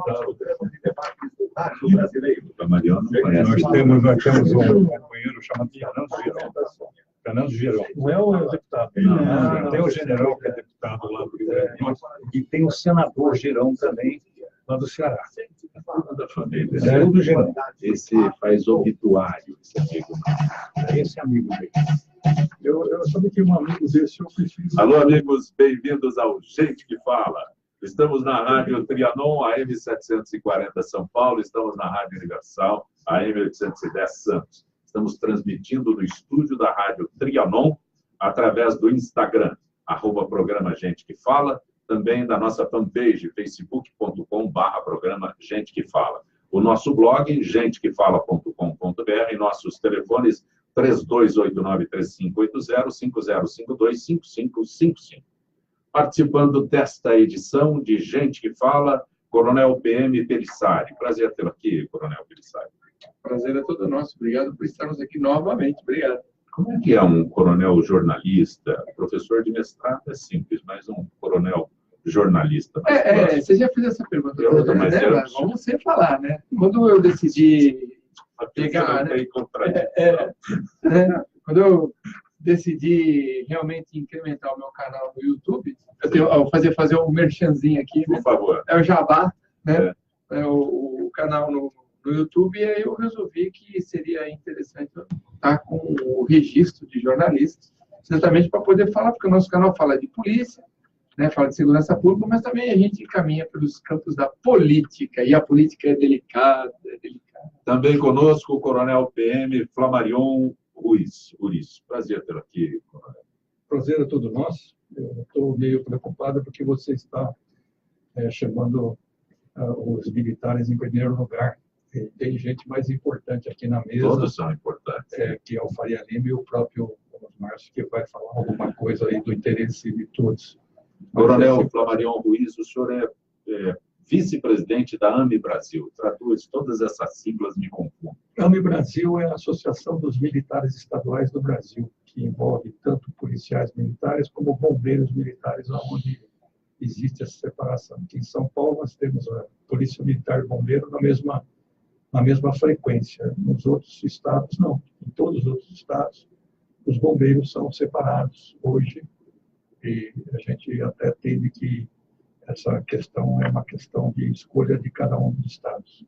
deputado. Nós temos um companheiro chamado Fernando Girão. Não é o deputado. Não, tem o general que é deputado lá do Rio Grande do Norte, e tem o senador Girão também, lá do Ceará. Da família. É o do Girão. Esse faz obituário, esse amigo. Esse amigo dele. Eu sabia que um amigo desse eu preciso. Alô, amigos, bem-vindos ao Gente que Fala. Estamos na Rádio Trianon, AM 740 São Paulo, estamos na Rádio Universal, AM 810 Santos. Estamos transmitindo no estúdio da Rádio Trianon, através do Instagram, @programa Gente que Fala, também da nossa fanpage, facebook.com/programa Gente que Fala. O nosso blog, gentequefala.com.br, e nossos telefones 3289-3580, 5052-5555. Participando desta edição de Gente que Fala, Coronel PM Pelissari. Prazer tê-lo aqui, Coronel Pelissari. Prazer é todo nosso. Obrigado por estarmos aqui novamente. Obrigado. Como é que é um coronel jornalista? Professor de mestrado é simples, mas um coronel jornalista. Você já fez essa pergunta. Mas vamos sem falar, né? Quando eu decidi pegar... quando eu decidi realmente incrementar o meu canal no YouTube, eu fazer um merchanzinho aqui, por favor. É o Jabá, né? É o canal no YouTube, e aí eu resolvi que seria interessante estar com o registro de jornalistas, exatamente para poder falar, porque o nosso canal fala de polícia, né? Fala de segurança pública, mas também a gente caminha pelos campos da política, e a política é delicada, Também conosco o Coronel PM Flamarion Ruiz. Prazer tê-lo aqui, Coronel. Prazer é todo nosso. Eu estou meio preocupado porque você está chamando os militares em primeiro lugar. Tem gente mais importante aqui na mesa. Todos são importantes. Que é o Faria Lima e o próprio Márcio, que vai falar alguma coisa aí do interesse de todos. Coronel Flamarion Ruiz, o senhor é vice-presidente da AME Brasil. Traduz todas essas siglas, me confundem. AME Brasil é a Associação dos Militares Estaduais do Brasil, que envolve tanto policiais militares como bombeiros militares, onde existe essa separação. Aqui em São Paulo nós temos a Polícia Militar e Bombeiro na mesma frequência. Nos outros estados, não. Em todos os outros estados, os bombeiros são separados hoje, e a gente até teve que essa questão é uma questão de escolha de cada um dos estados.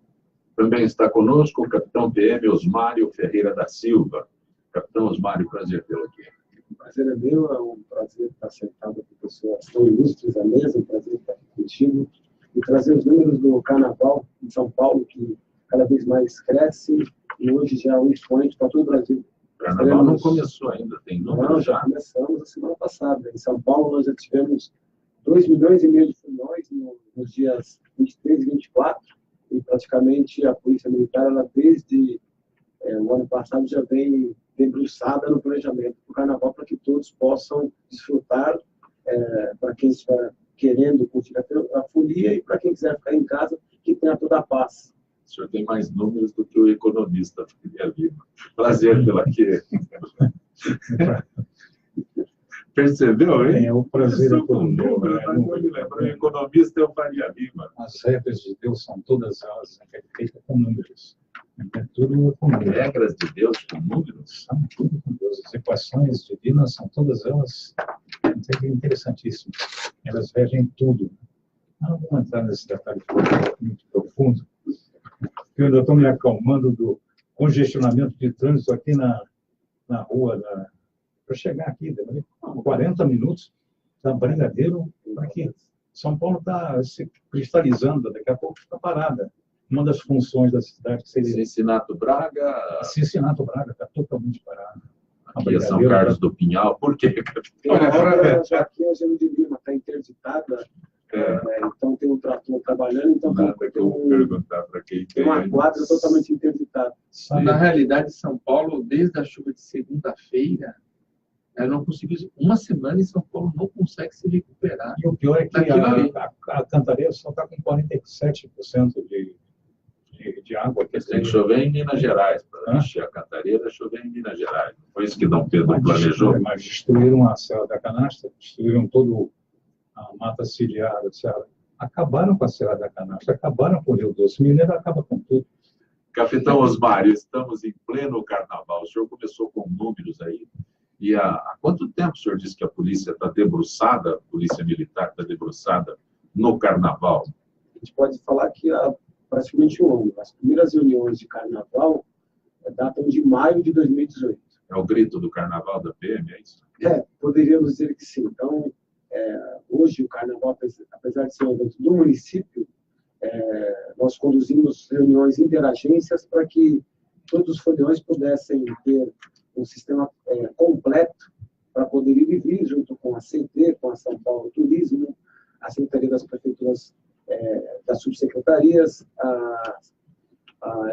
Também está conosco o capitão PM Osmário Ferreira da Silva. Capitão Osmário, prazer tê-lo aqui. O prazer é meu, é um prazer estar sentado com pessoas tão ilustres à mesa, um prazer estar aqui contigo e trazer os números do Carnaval em São Paulo, que cada vez mais cresce e hoje já é um expoente para todo o Brasil. O Carnaval não começou ainda, tem números já? Começamos a semana passada. Em São Paulo nós já tivemos 2,5 milhões de funiões nos dias 23 e 24, e praticamente a Polícia Militar, ela desde o ano passado já vem debruçada no planejamento do Carnaval para que todos possam desfrutar, para quem estiver querendo curtir a folia e para quem quiser ficar em casa, que tenha toda a paz. O senhor tem mais números do que o economista Faria Lima. Prazer pela aqui. Percebeu, hein? É o prazer é todo meu. O economista é o Faria Lima. As regras de Deus são todas elas feitas com números. É tudo com números. Regras de Deus com números? São tudo com Deus. As equações divinas são todas elas interessantíssimas. Elas regem tudo. Não vou entrar nesse detalhe muito profundo. Eu ainda estou me acalmando do congestionamento de trânsito aqui na rua para chegar aqui, demorei 40 minutos da Brigadeiro para aqui. São Paulo está se cristalizando, daqui a pouco está parada. Uma das funções da cidade que seria... Cincinato Braga... Cincinato Braga está totalmente parada. Aqui é São Carlos do Pinhal, por quê? Agora, já aqui a Gênero de Lima está interditada, então tem um trator trabalhando, então nada que eu vou perguntar para quem tem uma quadra totalmente interditada. Na realidade, São Paulo, desde a chuva de segunda-feira, ela não conseguiu. Uma semana em São Paulo não consegue se recuperar. E o pior é que a Cantareira só está com 47% de água. Tem que chover em Minas Gerais. Para encher a Cantareira, chover em Minas Gerais. Foi isso que Dom Pedro planejou. Mas destruíram a Serra da Canastra, destruíram toda a mata ciliar, etc. acabaram com a Serra da Canastra, acabaram com o Rio Doce. O Mineiro acaba com tudo. Capitão Osmar, estamos em pleno carnaval. O senhor começou com números aí. E há quanto tempo o senhor disse que a polícia está debruçada, a polícia militar está debruçada no carnaval? A gente pode falar que há praticamente um ano. As primeiras reuniões de carnaval datam de maio de 2018. É o grito do carnaval da PM, é isso? Poderíamos dizer que sim. Então, hoje o carnaval, apesar de ser um evento do município, nós conduzimos reuniões interagências para que todos os foliões pudessem ter um sistema completo para poder ir e vir, junto com a CT, com a São Paulo Turismo, a Secretaria das Prefeituras, das Subsecretarias, a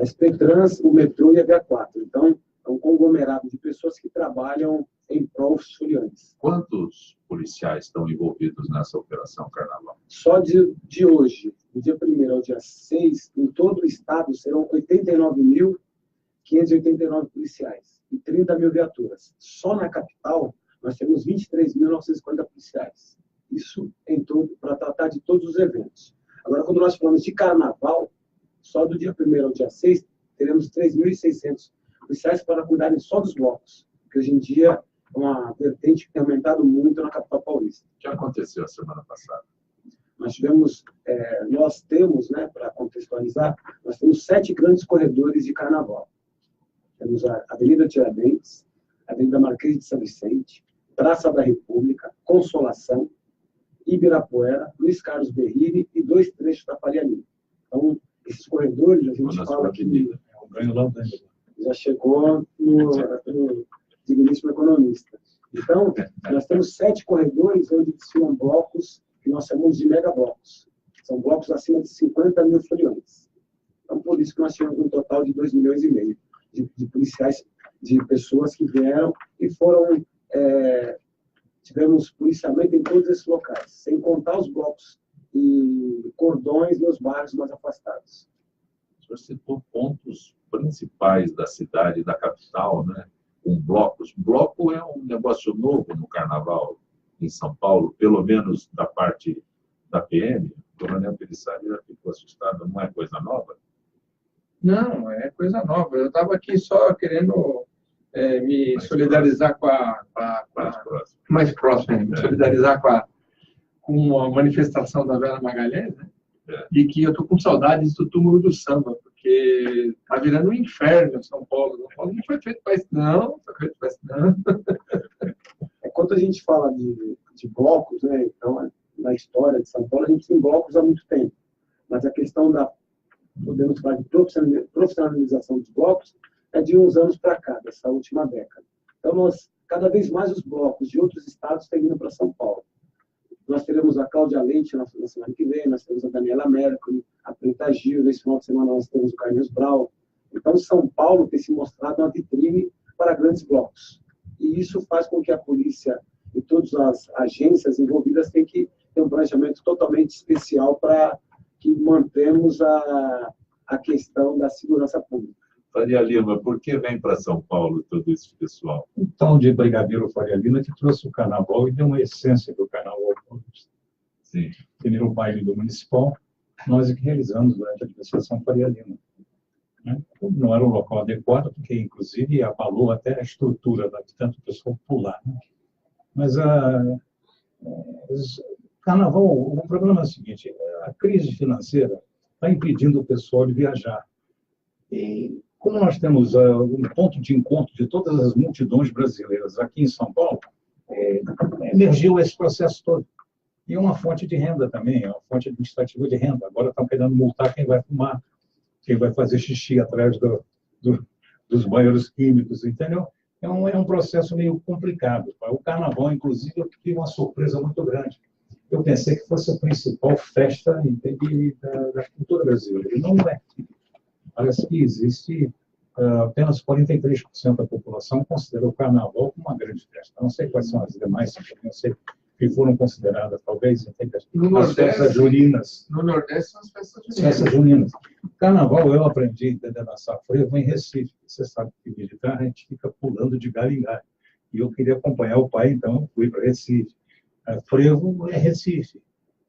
SPTrans, o metrô e a Via4. Então, é um conglomerado de pessoas que trabalham em prol dos foliões. Quantos policiais estão envolvidos nessa operação Carnaval? Só de hoje, do dia 1º ao dia 6, em todo o estado, serão 89.589 policiais e 30 mil viaturas. Só na capital, nós temos 23.940 policiais. Isso em todo, para tratar de todos os eventos. Agora, quando nós falamos de carnaval, só do dia 1º ao dia 6, teremos 3.600 policiais para cuidarem só dos blocos, que hoje em dia é uma vertente que tem aumentado muito na capital paulista. O que aconteceu a semana passada? Nós temos, para contextualizar, nós temos 7 grandes corredores de carnaval. Temos a Avenida Tiradentes, a Avenida Marquês de São Vicente, Praça da República, Consolação, Ibirapuera, Luiz Carlos Berrini e 2 trechos da Faria Lima. Então, esses corredores, a gente fala que já chegou no digníssimo economista. Então, nós temos 7 corredores onde desfilam blocos que nós chamamos de megablocos. São blocos acima de 50 mil foliões. Então, por isso que nós tínhamos um total de 2,5 milhões de policiais, de pessoas que vieram e foram... tivemos policiamento em todos esses locais, sem contar os blocos e cordões nos bairros mais afastados. O senhor citou pontos principais da cidade, da capital, né? Com blocos. Bloco é um negócio novo no carnaval em São Paulo, pelo menos da parte da PM. O coronel Pelissari já ficou assustado, não é coisa nova? Não, é coisa nova. Eu estava aqui só querendo me mais solidarizar mais próximo, me solidarizar com a manifestação da Vera Magalhães, né? E que eu estou com saudades do túmulo do samba, porque está virando um inferno em São Paulo. São Paulo não foi feito para isso, não. Foi feito para isso, não. Quando a gente fala de blocos, né, então, na história de São Paulo, a gente tem blocos há muito tempo. Mas a questão podemos falar de profissionalização dos blocos, é de uns anos para cá, dessa última década. Então, cada vez mais os blocos de outros estados estão vindo para São Paulo. Nós teremos a Cláudia Leite na semana que vem, nós temos a Daniela Mercury, a Preta Gil, nesse final de semana nós temos o Carlos Brau. Então, São Paulo tem se mostrado uma vitrine para grandes blocos. E isso faz com que a polícia e todas as agências envolvidas tenham que ter um planejamento totalmente especial para que mantemos a questão da segurança pública. Faria Lima, por que vem para São Paulo todo esse pessoal? Então, de Brigadeiro Faria Lima, que trouxe o carnaval e deu uma essência do carnaval paulista. Sim. Primeiro o baile do municipal, nós é que realizamos durante a administração Faria Lima. Né? Não era um local adequado, porque, inclusive, abalou até a estrutura, de tanto o pessoal pular. Né? Mas o carnaval, o problema é o seguinte, a crise financeira está impedindo o pessoal de viajar. E como nós temos um ponto de encontro de todas as multidões brasileiras aqui em São Paulo, emergiu esse processo todo. E uma fonte de renda também, uma fonte administrativa de renda. Agora estão querendo multar quem vai fumar, quem vai fazer xixi atrás dos banheiros químicos, entendeu? É um processo meio complicado. O carnaval, inclusive, eu tive uma surpresa muito grande. Eu pensei que fosse a principal festa da cultura brasileira. E não é. Parece que existe apenas 43% da população considera o carnaval como uma grande festa. Não sei quais são as demais, não sei que foram consideradas, talvez, as festas juninas. No Nordeste são as festas juninas. Festas juninas. Carnaval, eu aprendi a dançar frevo em Recife. Você sabe que militar a gente fica pulando de galho em galho. E eu queria acompanhar o pai, então eu fui para Recife. Frevo é Recife.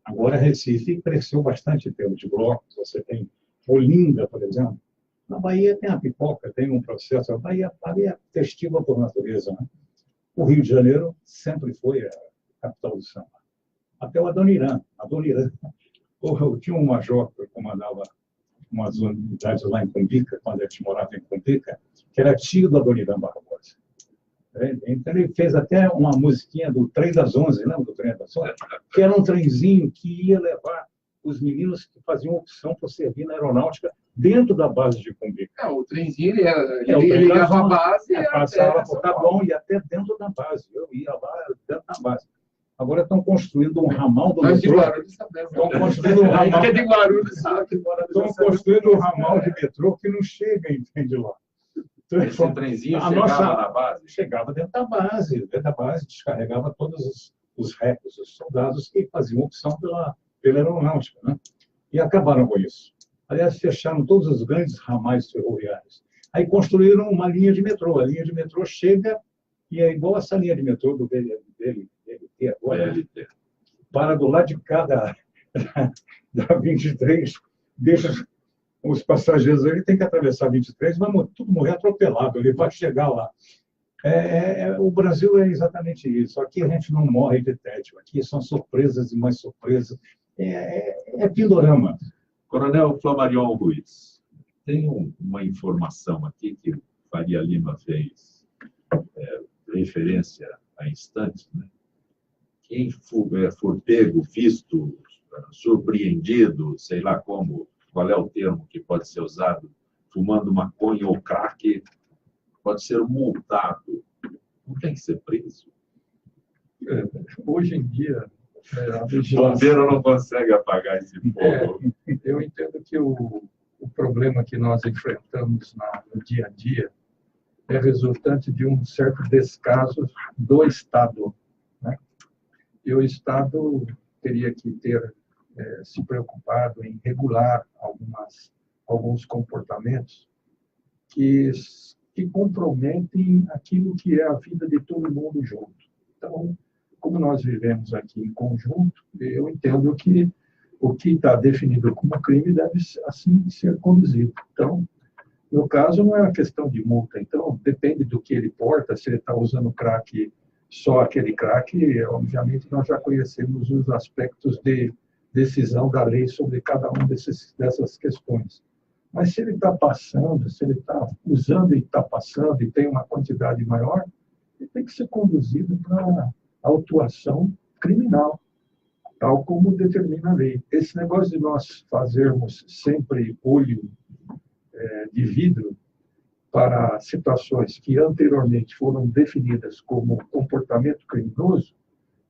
Agora, Recife cresceu bastante em termos de blocos. Você tem Olinda, por exemplo. Na Bahia tem a pipoca, tem um processo. A Bahia é festiva por natureza, né? O Rio de Janeiro sempre foi a capital do samba. Até o Adoniran. Eu tinha um major que comandava umas unidades lá em Cumbica, quando a gente morava em Cumbica, que era tio do Adoniran Barbosa. Então, ele fez até uma musiquinha do Trem das 11, lembra do Trem das 11? Que era um trenzinho que ia levar os meninos que faziam opção por servir na aeronáutica dentro da base de Cumbica. O trenzinho, ele ligava a base e passava por Taboão e até dentro da base. Eu ia lá dentro da base. Agora estão construindo um ramal do metrô. Estão construindo um ramal. De Guarulhos, sabe? Estão construindo um ramal de metrô que não chega, entende lá. Esse trenzinho chegava na base? Chegava dentro da base, descarregava todos os recos, os soldados que faziam opção pela aeronáutica, né? E acabaram com isso. Aliás, fecharam todos os grandes ramais ferroviários. Aí construíram uma linha de metrô. A linha de metrô chega e é igual essa linha de metrô do VLT agora. Para do lado de cá da 23, deixa os passageiros, ele tem que atravessar 23, vai tudo morrer atropelado, ele vai chegar lá. O Brasil é exatamente isso. Aqui a gente não morre de tédio, aqui são surpresas e mais surpresas. É pindorama. Coronel Flamarion Ruiz, tem uma informação aqui que o Faria Lima fez referência há instantes, né? Quem for pego, visto, surpreendido, sei lá qual é o termo que pode ser usado, fumando maconha ou crack, pode ser multado. Não tem que ser preso. Hoje em dia, o bombeiro não consegue apagar esse fogo. Eu entendo que o problema que nós enfrentamos no dia a dia é resultante de um certo descaso do Estado, né? E o Estado teria que ter se preocupado em regular alguns comportamentos que comprometem aquilo que é a vida de todo mundo junto. Então, como nós vivemos aqui em conjunto, eu entendo que o que está definido como crime deve, assim, ser conduzido. Então, no caso, não é uma questão de multa. Então, depende do que ele porta, se ele está usando crack, só aquele crack, obviamente, nós já conhecemos os aspectos de decisão da lei sobre cada um dessas questões. Mas se ele está passando, se ele está usando e está passando e tem uma quantidade maior, ele tem que ser conduzido para autuação criminal, tal como determina a lei. Esse negócio de nós fazermos sempre olho de vidro para situações que anteriormente foram definidas como comportamento criminoso,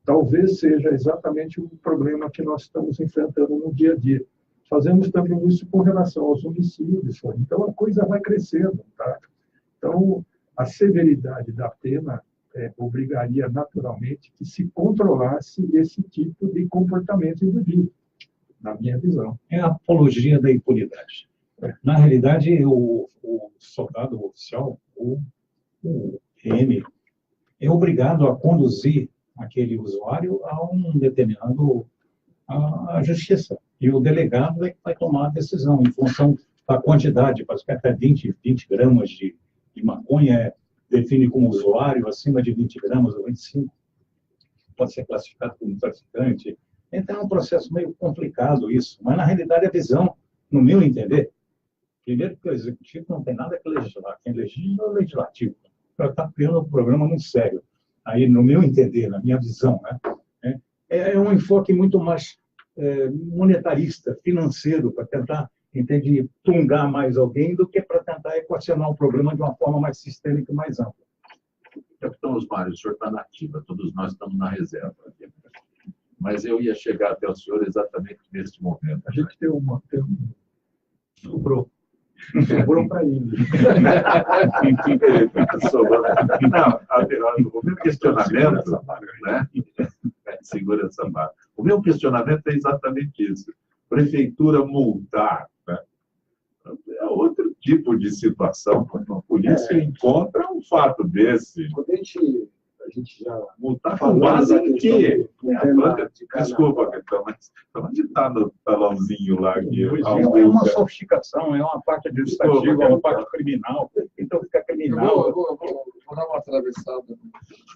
talvez seja exatamente o problema que nós estamos enfrentando no dia a dia. Fazemos também isso com relação aos homicídios. Então, a coisa vai crescendo, tá? Então, a severidade da pena obrigaria naturalmente que se controlasse esse tipo de comportamento indevido, na minha visão. É a apologia da impunidade. Na realidade, o soldado oficial, o PM, é obrigado a conduzir aquele usuário a um determinado a justiça. E o delegado é que vai tomar a decisão em função da quantidade, parece que até 20 gramas de maconha define como usuário, acima de 20 gramas ou 25, pode ser classificado como traficante. Então é um processo meio complicado isso, mas na realidade a visão, no meu entender, primeiro que o executivo não tem nada que legislar, quem legisla é o legislativo. Está criando um programa muito sério. Aí, no meu entender, na minha visão, né, é um enfoque muito mais monetarista, financeiro, para tentar, entende, tungar mais alguém do que para tentar equacionar o problema de uma forma mais sistêmica e mais ampla. Capitão Osmário, o senhor está na ativa, todos nós estamos na reserva. Mas eu ia chegar até o senhor exatamente nesse momento. A gente tem uma... Sobrou. Sobrou para ele. Não, o meu questionamento... Né? Segura essa barra. O meu questionamento é exatamente isso. Prefeitura multar, né? É outro tipo de situação quando a polícia encontra um fato desse. Quando a gente já multar com base em quê? Desculpa, capitão, mas onde está no talãozinho lá? Que É uma sofisticação, é uma parte administrativa, é uma parte criminal. Então fica criminal. Eu vou dar uma atravessada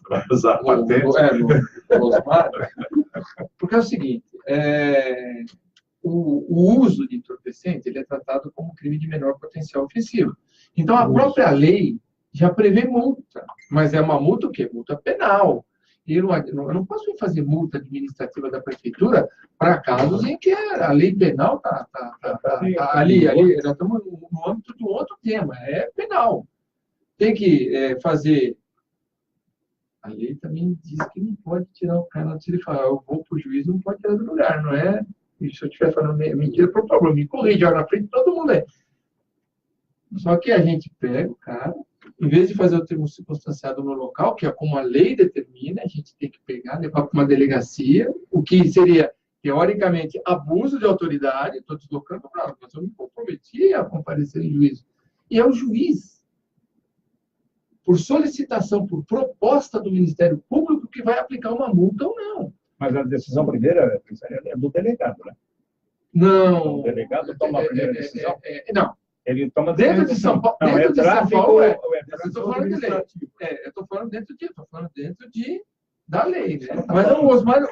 Vai usar a patente? no Osmar, porque é o seguinte, o uso de entorpecente ele é tratado como crime de menor potencial ofensivo. Então, a própria lei já prevê multa, mas é uma multa o quê? Multa penal. E eu não posso fazer multa administrativa da prefeitura para casos em que a lei penal está ali. Nós estamos no âmbito de um outro tema, é penal. Tem que fazer... A lei também diz que não pode tirar o cara, se ele falar, eu vou para o juiz, não pode tirar do lugar, não é? E se eu estiver falando mentira, por favor, me corrija na frente de todo mundo aí. Só que a gente pega o cara, em vez de fazer o termo circunstanciado no local, que é como a lei determina, a gente tem que pegar, levar para uma delegacia, o que seria, teoricamente, abuso de autoridade, estou deslocando para lá, mas eu me comprometi a comparecer em juízo. E é o juiz, por solicitação, por proposta do Ministério Público, que vai aplicar uma multa ou não. Mas a decisão primeira é do delegado, né? Não. O delegado toma a primeira decisão? Não. Ele toma Dentro de São Paulo, não, dentro de São Paulo, eu estou falando de lei. Eu estou falando dentro da lei, né? Mas o Osmar,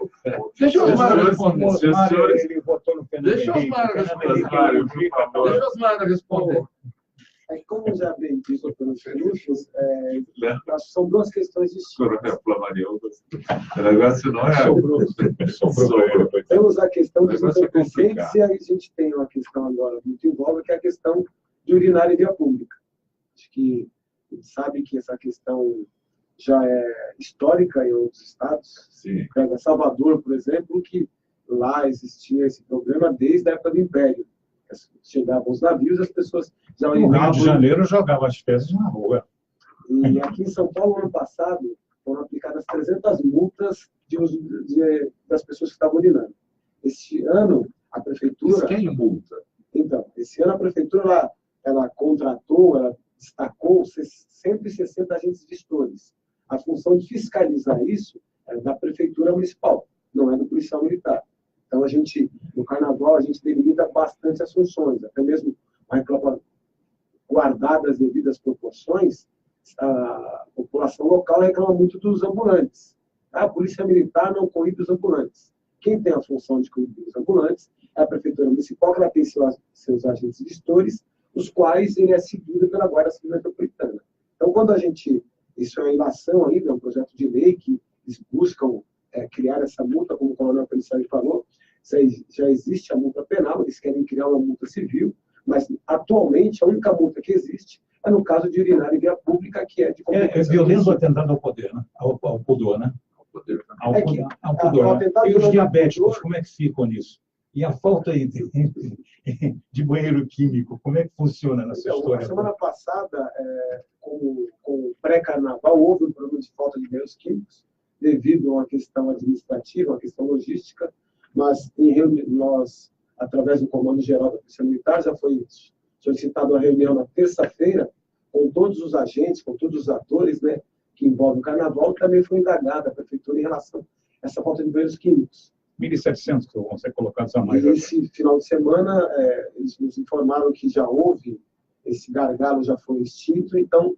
deixa o Osmar responder. Ele votou no Fernando Deixa o Osmar responder. Deixa o Osmar responder. Como já bem dito pelos Lúcios, são duas questões distintas. O negócio não é... Sobrou. Temos a questão dos entorpecentes e aí a gente tem uma questão agora muito em voga, que é a questão de urinar em via pública. Acho que a gente sabe que essa questão já é histórica em outros estados. Sim. Pega Salvador, por exemplo, que lá existia esse problema desde a época do Império. Chegavam os navios, as pessoas já no Rio de Janeiro jogava as fezes na rua. E aqui em São Paulo, ano passado, foram aplicadas 300 multas das pessoas que estavam urinando. Este ano, a prefeitura... Quem multa? Então, esse ano a prefeitura ela contratou, ela destacou 160 agentes gestores. A função de fiscalizar isso é da prefeitura municipal, não é do policial militar. Então, no carnaval, a gente delimita bastante as funções, até mesmo guardadas as devidas proporções, a população local reclama muito dos ambulantes. A polícia militar não coíbe os ambulantes. Quem tem a função de coibir os ambulantes é a prefeitura municipal, que ela tem seus agentes gestores, os quais ele é seguido pela Guarda Civil Metropolitana. Então, quando isso é uma ilação ainda, é um projeto de lei que eles buscam criar essa multa, como o coronel Pelissari falou, já existe a multa penal, eles querem criar uma multa civil, mas atualmente a única multa que existe é no caso de urinar em via pública, que é de violência ou atentado ao poder, né? Ao pudor, né? Ao pudor. Né? E os diabéticos, como é que ficam nisso? E a falta de banheiro químico, como é que funciona nessa história? Na semana passada, com o pré-carnaval, houve um problema de falta de banheiros químicos, devido a uma questão administrativa, uma questão logística, mas nós, através do Comando Geral da Polícia Militar, já foi solicitada uma reunião na terça-feira com todos os agentes, com todos os atores, né, que envolvem o carnaval, e também foi indagada a prefeitura em relação a essa falta de banheiros químicos. 1.700 que vão ser colocados a mais. E esse final de semana, eles nos informaram que já houve, esse gargalo já foi extinto, então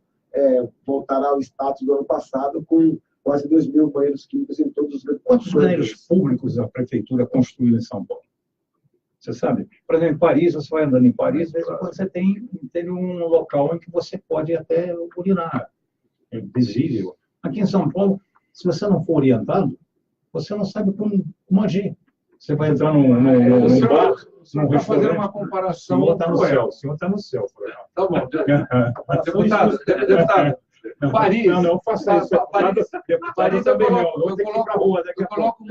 voltará ao status do ano passado com quase 2.000 banheiros químicos em todos os... Quantos banheiros públicos a prefeitura construiu em São Paulo? Você sabe? Por exemplo, em Paris, você vai andando em Paris, você tem um local em que você pode até urinar. É visível. Aqui em São Paulo, se você não for orientado, você não sabe como agir. Você vai entrar num bar, num restaurante... fazer uma comparação... O senhor está no céu. Tá bom. Deputado, Paris. Não faça isso. Paris, eu coloco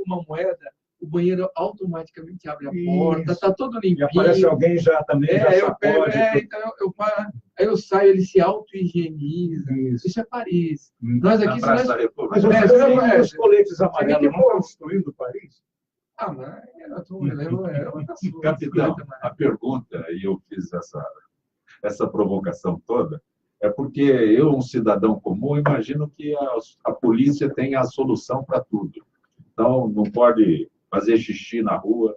uma moeda, o banheiro automaticamente abre a porta, está todo limpinho. E aparece alguém já também. Aí eu saio, ele se auto-higieniza. Isso é Paris. Nós aqui... Mas os coletes amarelos não estão destruindo Paris? Capitão, a pergunta, e eu fiz essa provocação toda, é porque eu, um cidadão comum, imagino que a polícia tenha a solução para tudo. Então, não pode fazer xixi na rua,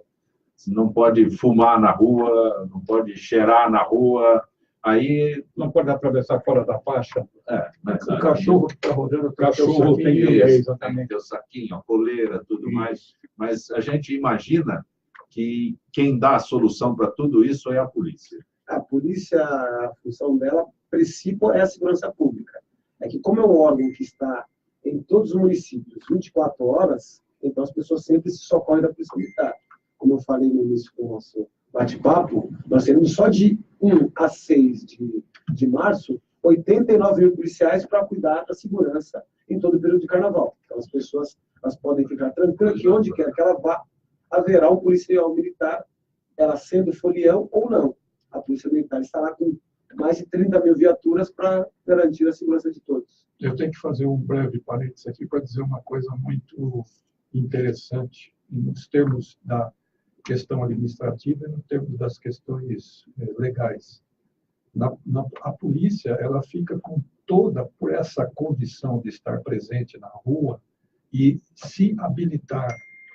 não pode fumar na rua, não pode cheirar na rua. Aí Não pode atravessar fora da faixa. mas O cachorro que está rodando, O cachorro tem que tem exatamente. que ter o saquinho, a coleira, tudo mais. Mas a gente imagina que quem dá a solução para tudo isso é a polícia. A polícia, a função dela, a princípio, é a segurança pública. É que, como é um órgão que está em todos os municípios 24 horas, então as pessoas sempre se socorrem da polícia militar. Como eu falei no início do nosso bate-papo, nós temos só de 1 a 6 de março 89 mil policiais para cuidar da segurança em todo o período de carnaval. Então, as pessoas elas podem ficar tranquilas que onde quer que ela vá, haverá um policial militar, ela sendo folião ou não. A Polícia Militar está lá com mais de 30 mil viaturas para garantir a segurança de todos. Eu tenho que fazer um breve parênteses aqui para dizer uma coisa muito interessante nos termos da questão administrativa e nos termos das questões legais. A polícia, ela fica por essa condição de estar presente na rua e se habilitar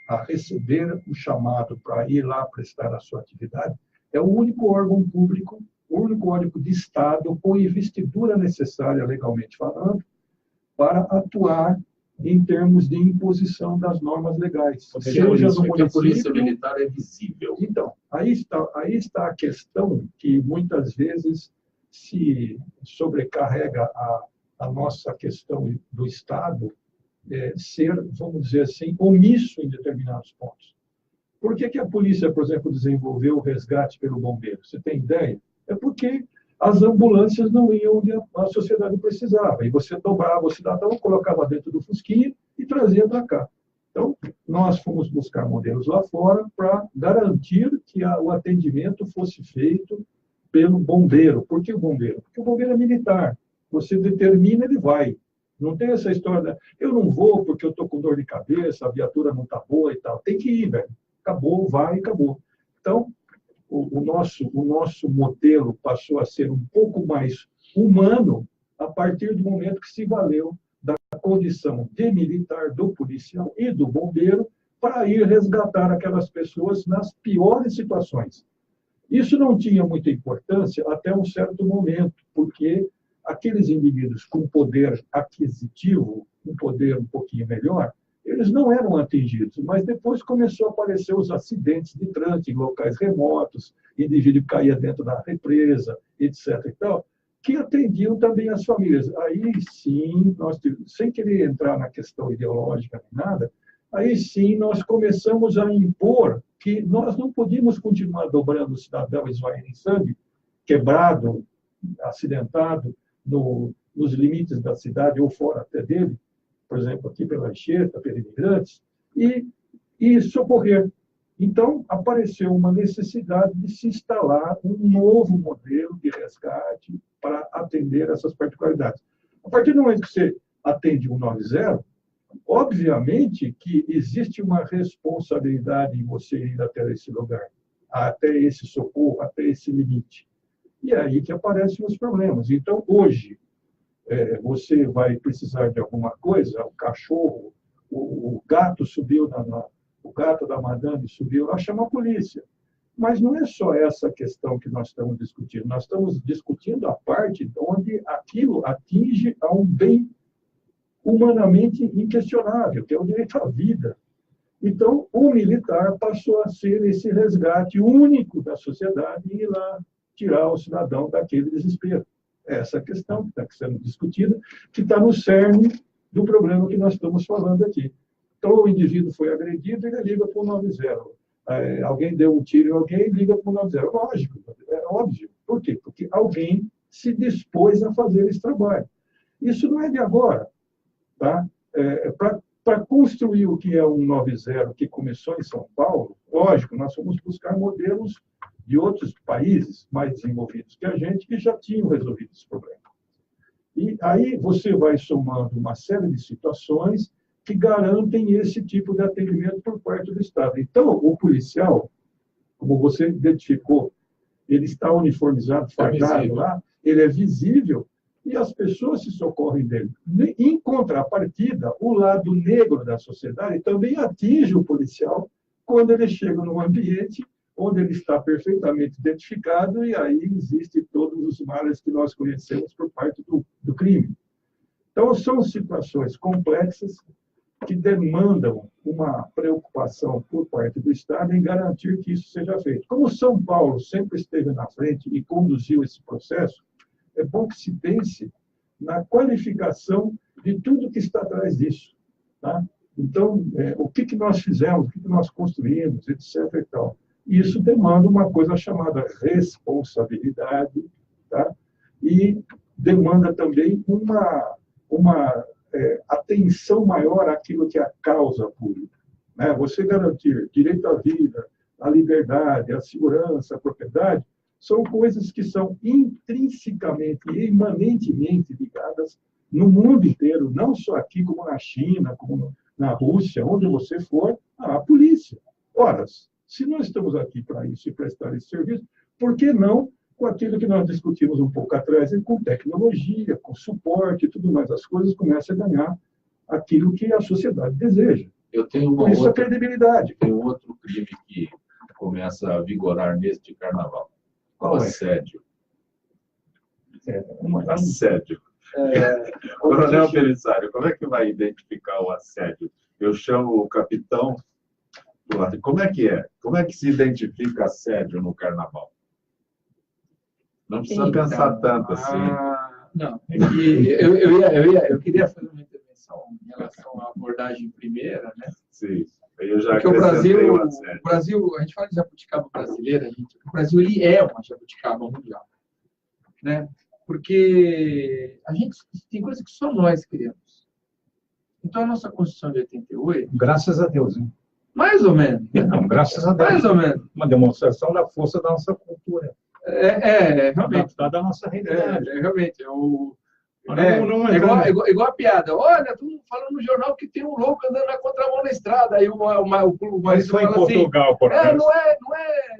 a receber o chamado para ir lá prestar a sua atividade, é o único órgão público, o único órgão de Estado com investidura necessária, legalmente falando, para atuar em termos de imposição das normas legais. Seja no município, a polícia militar é visível. Então, aí está a questão que muitas vezes se sobrecarrega a nossa questão do Estado ser, vamos dizer assim, omisso em determinados pontos. Por que a polícia, por exemplo, desenvolveu o resgate pelo bombeiro? Você tem ideia? É porque as ambulâncias não iam onde a sociedade precisava. E você dobrava o cidadão, colocava dentro do fusquinha e trazia para cá. Então, nós fomos buscar modelos lá fora para garantir que o atendimento fosse feito pelo bombeiro. Por que o bombeiro? Porque o bombeiro é militar. Você determina, ele vai. Não tem essa história, eu não vou porque eu estou com dor de cabeça, a viatura não está boa e tal. Tem que ir, velho. Acabou, vai e acabou. Então, o nosso modelo passou a ser um pouco mais humano a partir do momento que se valeu da condição de militar, do policial e do bombeiro para ir resgatar aquelas pessoas nas piores situações. Isso não tinha muita importância até um certo momento, porque aqueles indivíduos com poder aquisitivo, um poder um pouquinho melhor, eles não eram atingidos, mas depois começou a aparecer os acidentes de trânsito em locais remotos, indivíduo que caía dentro da represa, etc. e tal, que atendiam também as famílias. Aí sim, nós, sem querer entrar na questão ideológica nem nada, aí sim nós começamos a impor que nós não podíamos continuar dobrando o cidadão esvaído em sangue, quebrado, acidentado, nos limites da cidade ou fora até dele, por exemplo, aqui pela Anchieta, pelos imigrantes, e socorrer. Então, apareceu uma necessidade de se instalar um novo modelo de resgate para atender essas particularidades. A partir do momento que você atende 190, obviamente que existe uma responsabilidade em você ir até esse lugar, até esse socorro, até esse limite. E é aí que aparecem os problemas. Então, hoje, você vai precisar de alguma coisa, o cachorro, o gato subiu, o gato da madame subiu lá, chama a polícia. Mas não é só essa questão que nós estamos discutindo. Nós estamos discutindo a parte onde aquilo atinge a um bem humanamente inquestionável, que é o direito à vida. Então, o militar passou a ser esse resgate único da sociedade e ir lá tirar o cidadão daquele desespero. Essa questão que está sendo discutida, que está no cerne do problema que nós estamos falando aqui. Então, o indivíduo foi agredido, ele liga para o 90. Alguém deu um tiro em alguém, liga para o 90. Lógico, é óbvio. Por quê? Porque alguém se dispôs a fazer esse trabalho. Isso não é de agora. Tá? Para construir o que é um 90, que começou em São Paulo, lógico, nós fomos buscar modelos de outros países mais desenvolvidos que a gente, que já tinham resolvido esse problema. E aí você vai somando uma série de situações que garantem esse tipo de atendimento por parte do Estado. Então, o policial, como você identificou, ele está uniformizado, fardado lá, ele é visível, e as pessoas se socorrem dele. Em contrapartida, o lado negro da sociedade também atinge o policial quando ele chega num ambiente onde ele está perfeitamente identificado, e aí existem todos os males que nós conhecemos por parte do crime. Então, são situações complexas que demandam uma preocupação por parte do Estado em garantir que isso seja feito. Como São Paulo sempre esteve na frente e conduziu esse processo, é bom que se pense na qualificação de tudo que está atrás disso. Tá? Então, o que nós fizemos, o que nós construímos, etc. E tal. Isso demanda uma coisa chamada responsabilidade, tá? E demanda também uma atenção maior àquilo que é a causa pública. Né? Você garantir direito à vida, à liberdade, à segurança, à propriedade, são coisas que são intrinsecamente e imanentemente ligadas no mundo inteiro, não só aqui, como na China, como na Rússia, onde você for, à polícia. Ora, se nós estamos aqui para isso e prestar esse serviço, por que não com aquilo que nós discutimos um pouco atrás, com tecnologia, com suporte e tudo mais? As coisas começam a ganhar aquilo que a sociedade deseja. Eu tenho uma Por isso outra, a credibilidade. tem um outro crime que começa a vigorar neste carnaval. Qual é? Assédio. Uma Assédio. Coronel Belisário, como é que vai identificar o assédio? Eu chamo o capitão. Como é que é? Como é que se identifica assédio no carnaval? Não precisa Então, pensar tanto assim. Não, eu queria fazer uma intervenção em relação à abordagem primeira, né? Sim, eu já Porque acrescentei o assédio. Brasil, a gente fala de jabuticaba brasileira, o Brasil ele é uma jabuticaba mundial, né? Porque a gente tem coisa que só nós criamos. Então, a nossa Constituição de 88... Graças a Deus, hein? Mais ou menos. Né? Não, graças a Deus. Mais ou menos. Uma demonstração da força da nossa cultura. Realmente. Adaptada à nossa realidade. Realmente. Não, igual a piada. Olha, todo mundo falando no jornal que tem um louco andando na contramão na estrada. Aí o Mas foi em Portugal, assim, por exemplo.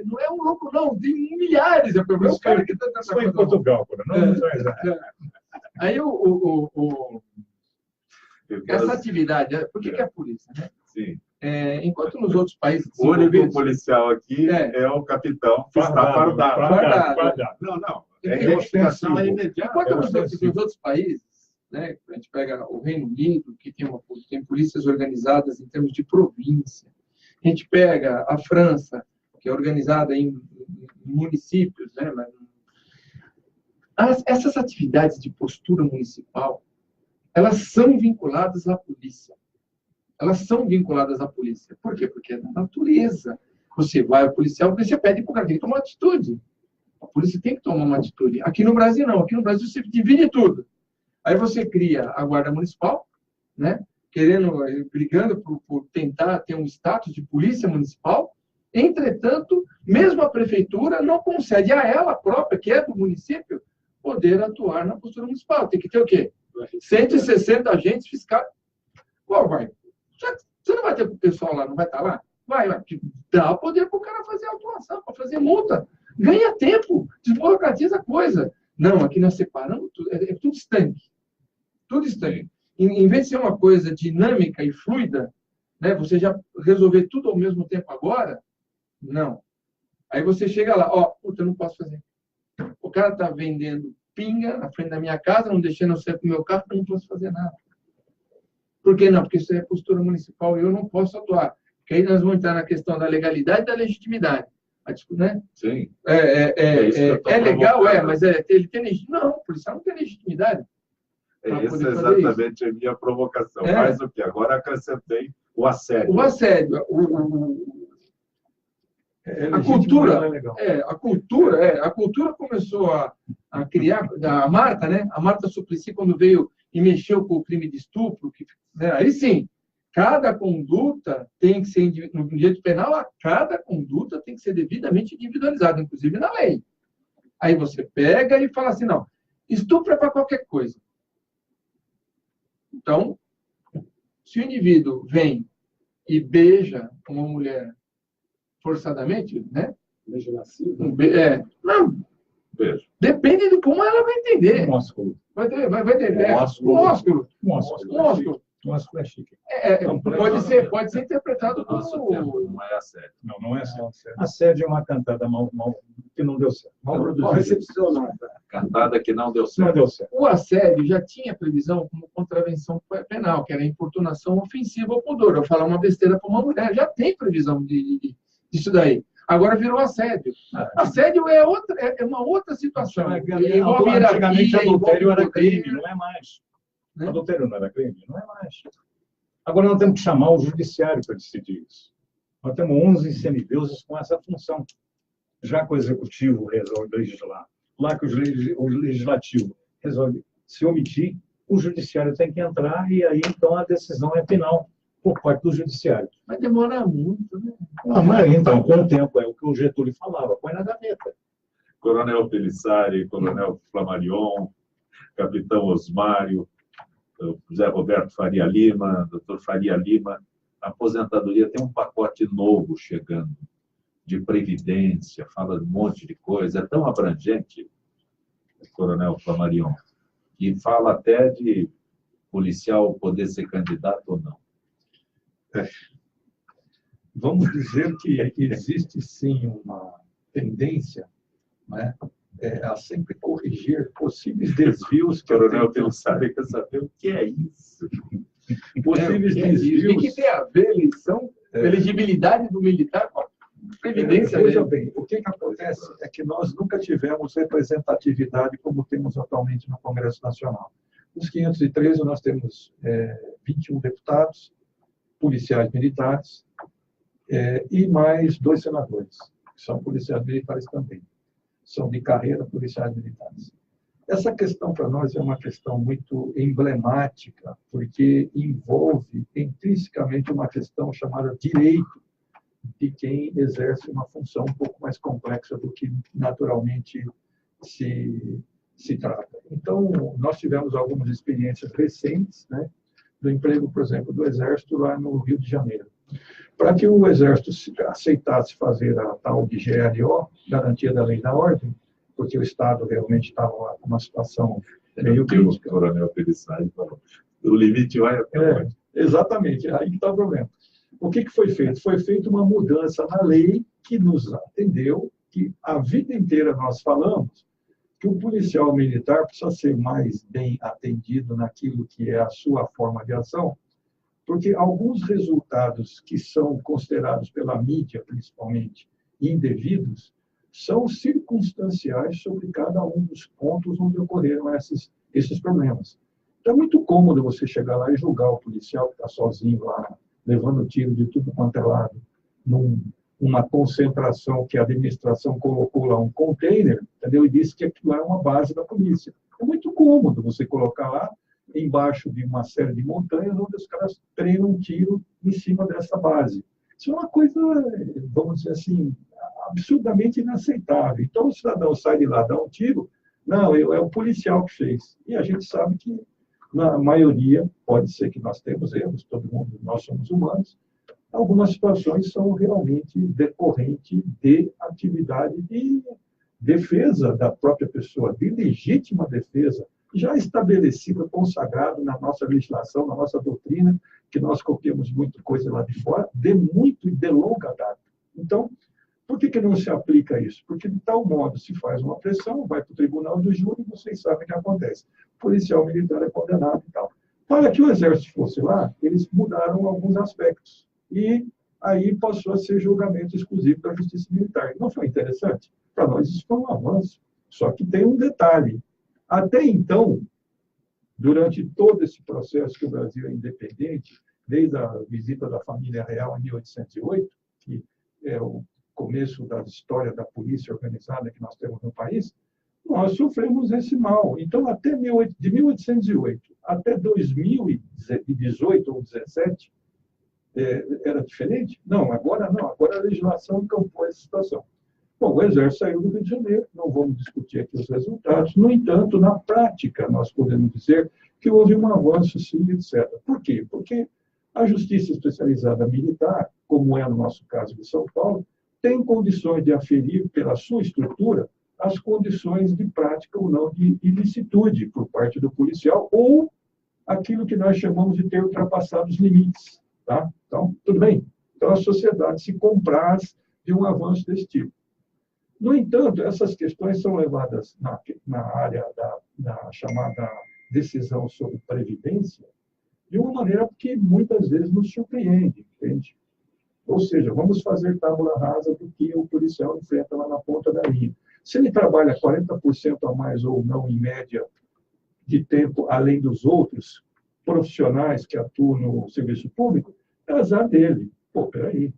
não é um louco, não. Tem milhares. É o cara que está foi em Portugal, por exemplo. Aí essa atividade, por que é a polícia, né? Sim. Enquanto nos outros países... O único policial aqui é o capitão que está fardado. Não. A investigação é imediata. Enquanto nos outros países, né, a gente pega o Reino Unido, que tem polícias organizadas em termos de província. A gente pega a França, que é organizada em municípios, né? Essas atividades de postura municipal, elas são vinculadas à polícia. Elas são vinculadas à polícia. Por quê? Porque é da natureza. Você vai ao policial, a polícia pede para o cara, tem que tomar uma atitude. A polícia tem que tomar uma atitude. Aqui no Brasil, não. Aqui no Brasil, você divide tudo. Aí você cria a Guarda Municipal, né? Brigando por tentar ter um status de polícia municipal. Entretanto, mesmo a prefeitura não concede a ela própria, que é do município, poder atuar na postura municipal. Tem que ter o quê? 160 agentes fiscais. Qual vai? Você não vai ter o pessoal lá, não vai estar lá? Vai. Dá poder para o cara fazer autuação, para fazer multa. Ganha tempo, desburocratiza a coisa. Não, aqui nós separamos tudo, é tudo estanque. Tudo estanque. Em vez de ser uma coisa dinâmica e fluida, né, você já resolver tudo ao mesmo tempo agora, não. Aí você chega lá, eu não posso fazer. O cara está vendendo pinga na frente da minha casa, não deixando eu sair com o meu carro, eu não posso fazer nada. Por que não? Porque isso é postura municipal e eu não posso atuar. Porque aí nós vamos entrar na questão da legalidade e da legitimidade. Né? Sim. É legal, mas ele tem legitimidade. Não, o policial não tem legitimidade. Essa é exatamente a minha provocação. Mais o que? Agora acrescentei o assédio. O assédio. A cultura começou a criar, a Marta, né? A Marta Suplicy, quando veio e mexeu com o crime de estupro, né? Aí sim, cada conduta tem que ser, no direito penal, cada conduta tem que ser devidamente individualizada, inclusive na lei. Aí você pega e fala assim, não, estupro é para qualquer coisa. Então, se o indivíduo vem e beija uma mulher forçadamente, né? Beijo lascivo? Não. Beijo. Depende de como ela vai entender. Músculo. Vai entender. Músculo. Não acho que é chique. Pode ser interpretado Nosso como... tempo não é assédio. Não é assédio. Assédio é uma cantada mal que não deu certo. Mal recepcionada. Cantada que não deu Não certo. deu certo. O assédio já tinha previsão como contravenção penal, que era importunação ofensiva ao pudor. Eu falar uma besteira para uma mulher, já tem previsão disso daí. Agora virou assédio. Assédio é uma outra situação. Antigamente adultério era crime, não é mais. Né? Adultério não era crime, não é mais. Agora nós temos que chamar o judiciário para decidir isso. Nós temos 11 semideuses com essa função. Já que o executivo resolve legislar, lá que o legislativo resolve se omitir, o judiciário tem que entrar e aí então a decisão é final por parte do judiciário. Vai demorar muito, né? Mas então, com o tempo, é o que o Getúlio falava, põe na gaveta. Coronel Pelissari, Coronel Flammarion, Capitão Osmário, José Roberto Faria Lima, Dr. Faria Lima, a aposentadoria tem um pacote novo chegando, de previdência, fala de um monte de coisa, é tão abrangente, Coronel Flammarion, que fala até de policial poder ser candidato ou não. Vamos dizer que existe, sim, uma tendência, né, a sempre corrigir possíveis desvios. O Coronel Pelissari quer saber o que é isso. Possíveis desvios. O que tem a ver elegibilidade do militar com a previdência Veja dele? bem, o que acontece é que nós nunca tivemos representatividade como temos atualmente no Congresso Nacional. Nos 513, nós temos 21 deputados, policiais militares, e mais 2 senadores, que são policiais militares também. São de carreira policiais militares. Essa questão, para nós, é uma questão muito emblemática, porque envolve intrinsecamente uma questão chamada direito de quem exerce uma função um pouco mais complexa do que naturalmente se trata. Então, nós tivemos algumas experiências recentes, né, do emprego, por exemplo, do Exército lá no Rio de Janeiro. Para que o Exército aceitasse fazer a tal de GLO, Garantia da Lei e da Ordem, porque o Estado realmente estava com uma situação meio crítica. O Coronel Pelissari falou, o limite vai até onde? Exatamente, aí que está o problema. O que foi feito? Foi feita uma mudança na lei que nos atendeu, que a vida inteira nós falamos, que o policial militar precisa ser mais bem atendido naquilo que é a sua forma de ação, porque alguns resultados que são considerados pela mídia, principalmente, indevidos, são circunstanciais sobre cada um dos pontos onde ocorreram esses problemas. Então, é muito cômodo você chegar lá e julgar o policial que está sozinho lá, levando tiro de tudo quanto é lado, numa concentração que a administração colocou lá um container, entendeu? E disse que aquilo é uma base da polícia. É muito cômodo você colocar lá, embaixo de uma série de montanhas, onde os caras treinam um tiro em cima dessa base. Isso é uma coisa, vamos dizer assim, absurdamente inaceitável. Então, o cidadão sai de lá, dá um tiro, não, é o policial que fez. E a gente sabe que, na maioria, pode ser que nós temos erros, todo mundo, nós somos humanos, algumas situações são realmente decorrentes de atividade de defesa da própria pessoa, de legítima defesa, já estabelecida, consagrada na nossa legislação, na nossa doutrina, que nós copiamos muita coisa lá de fora, de muito e de longa data. Então, por que não se aplica isso? Porque, de tal modo, se faz uma pressão, vai para o tribunal do júri, e vocês sabem o que acontece. O policial militar é condenado e tal. Para que o Exército fosse lá, eles mudaram alguns aspectos. E aí passou a ser julgamento exclusivo da Justiça Militar. Não foi interessante? Para nós, isso foi um avanço. Só que tem um detalhe. Até então, durante todo esse processo que o Brasil é independente, desde a visita da família real em 1808, que é o começo da história da polícia organizada que nós temos no país, nós sofremos esse mal. Então, de 1808 até 2018 ou 2017, era diferente? Não, agora não. Agora a legislação encampou essa situação. Bom, o Exército saiu do Rio de Janeiro, não vamos discutir aqui os resultados. No entanto, na prática, nós podemos dizer que houve um avanço, sim, etc. Por quê? Porque a Justiça Especializada Militar, como é no nosso caso de São Paulo, tem condições de aferir, pela sua estrutura, as condições de prática ou não de ilicitude por parte do policial ou aquilo que nós chamamos de ter ultrapassado os limites. Tá? Então, tudo bem. Então, a sociedade se compraz de um avanço desse tipo. No entanto, essas questões são levadas na área da chamada decisão sobre previdência de uma maneira que muitas vezes nos surpreende, entende? Ou seja, vamos fazer tábula rasa do que o policial enfrenta lá na ponta da linha. Se ele trabalha 40% a mais ou não, em média, de tempo, além dos outros profissionais que atuam no serviço público, é azar dele. Pô, peraí,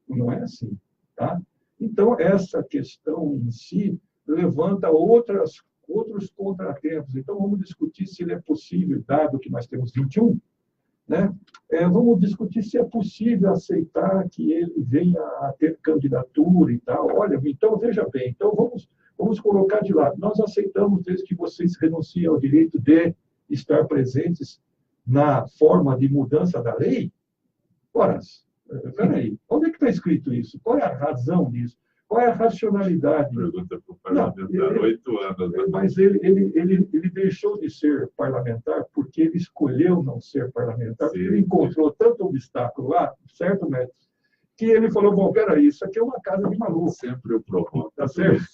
não é assim, tá? Então, essa questão em si levanta outros contratempos. Então, vamos discutir se ele é possível, dado que nós temos 21, né? Vamos discutir se é possível aceitar que ele venha a ter candidatura e tal. Olha, então, veja bem, então vamos colocar de lado. Nós aceitamos desde que vocês renunciem ao direito de estar presentes na forma de mudança da lei. Ora, peraí, onde é que está escrito isso? Qual é a razão disso? Qual é a racionalidade? Pergunta para o parlamentar, 8 anos. Né? Mas ele deixou de ser parlamentar porque ele escolheu não ser parlamentar, porque ele encontrou tanto obstáculo lá, certo, Neto? Que ele falou, bom, peraí, isso aqui é uma casa de maluco. Sempre o provoco. Tá certo?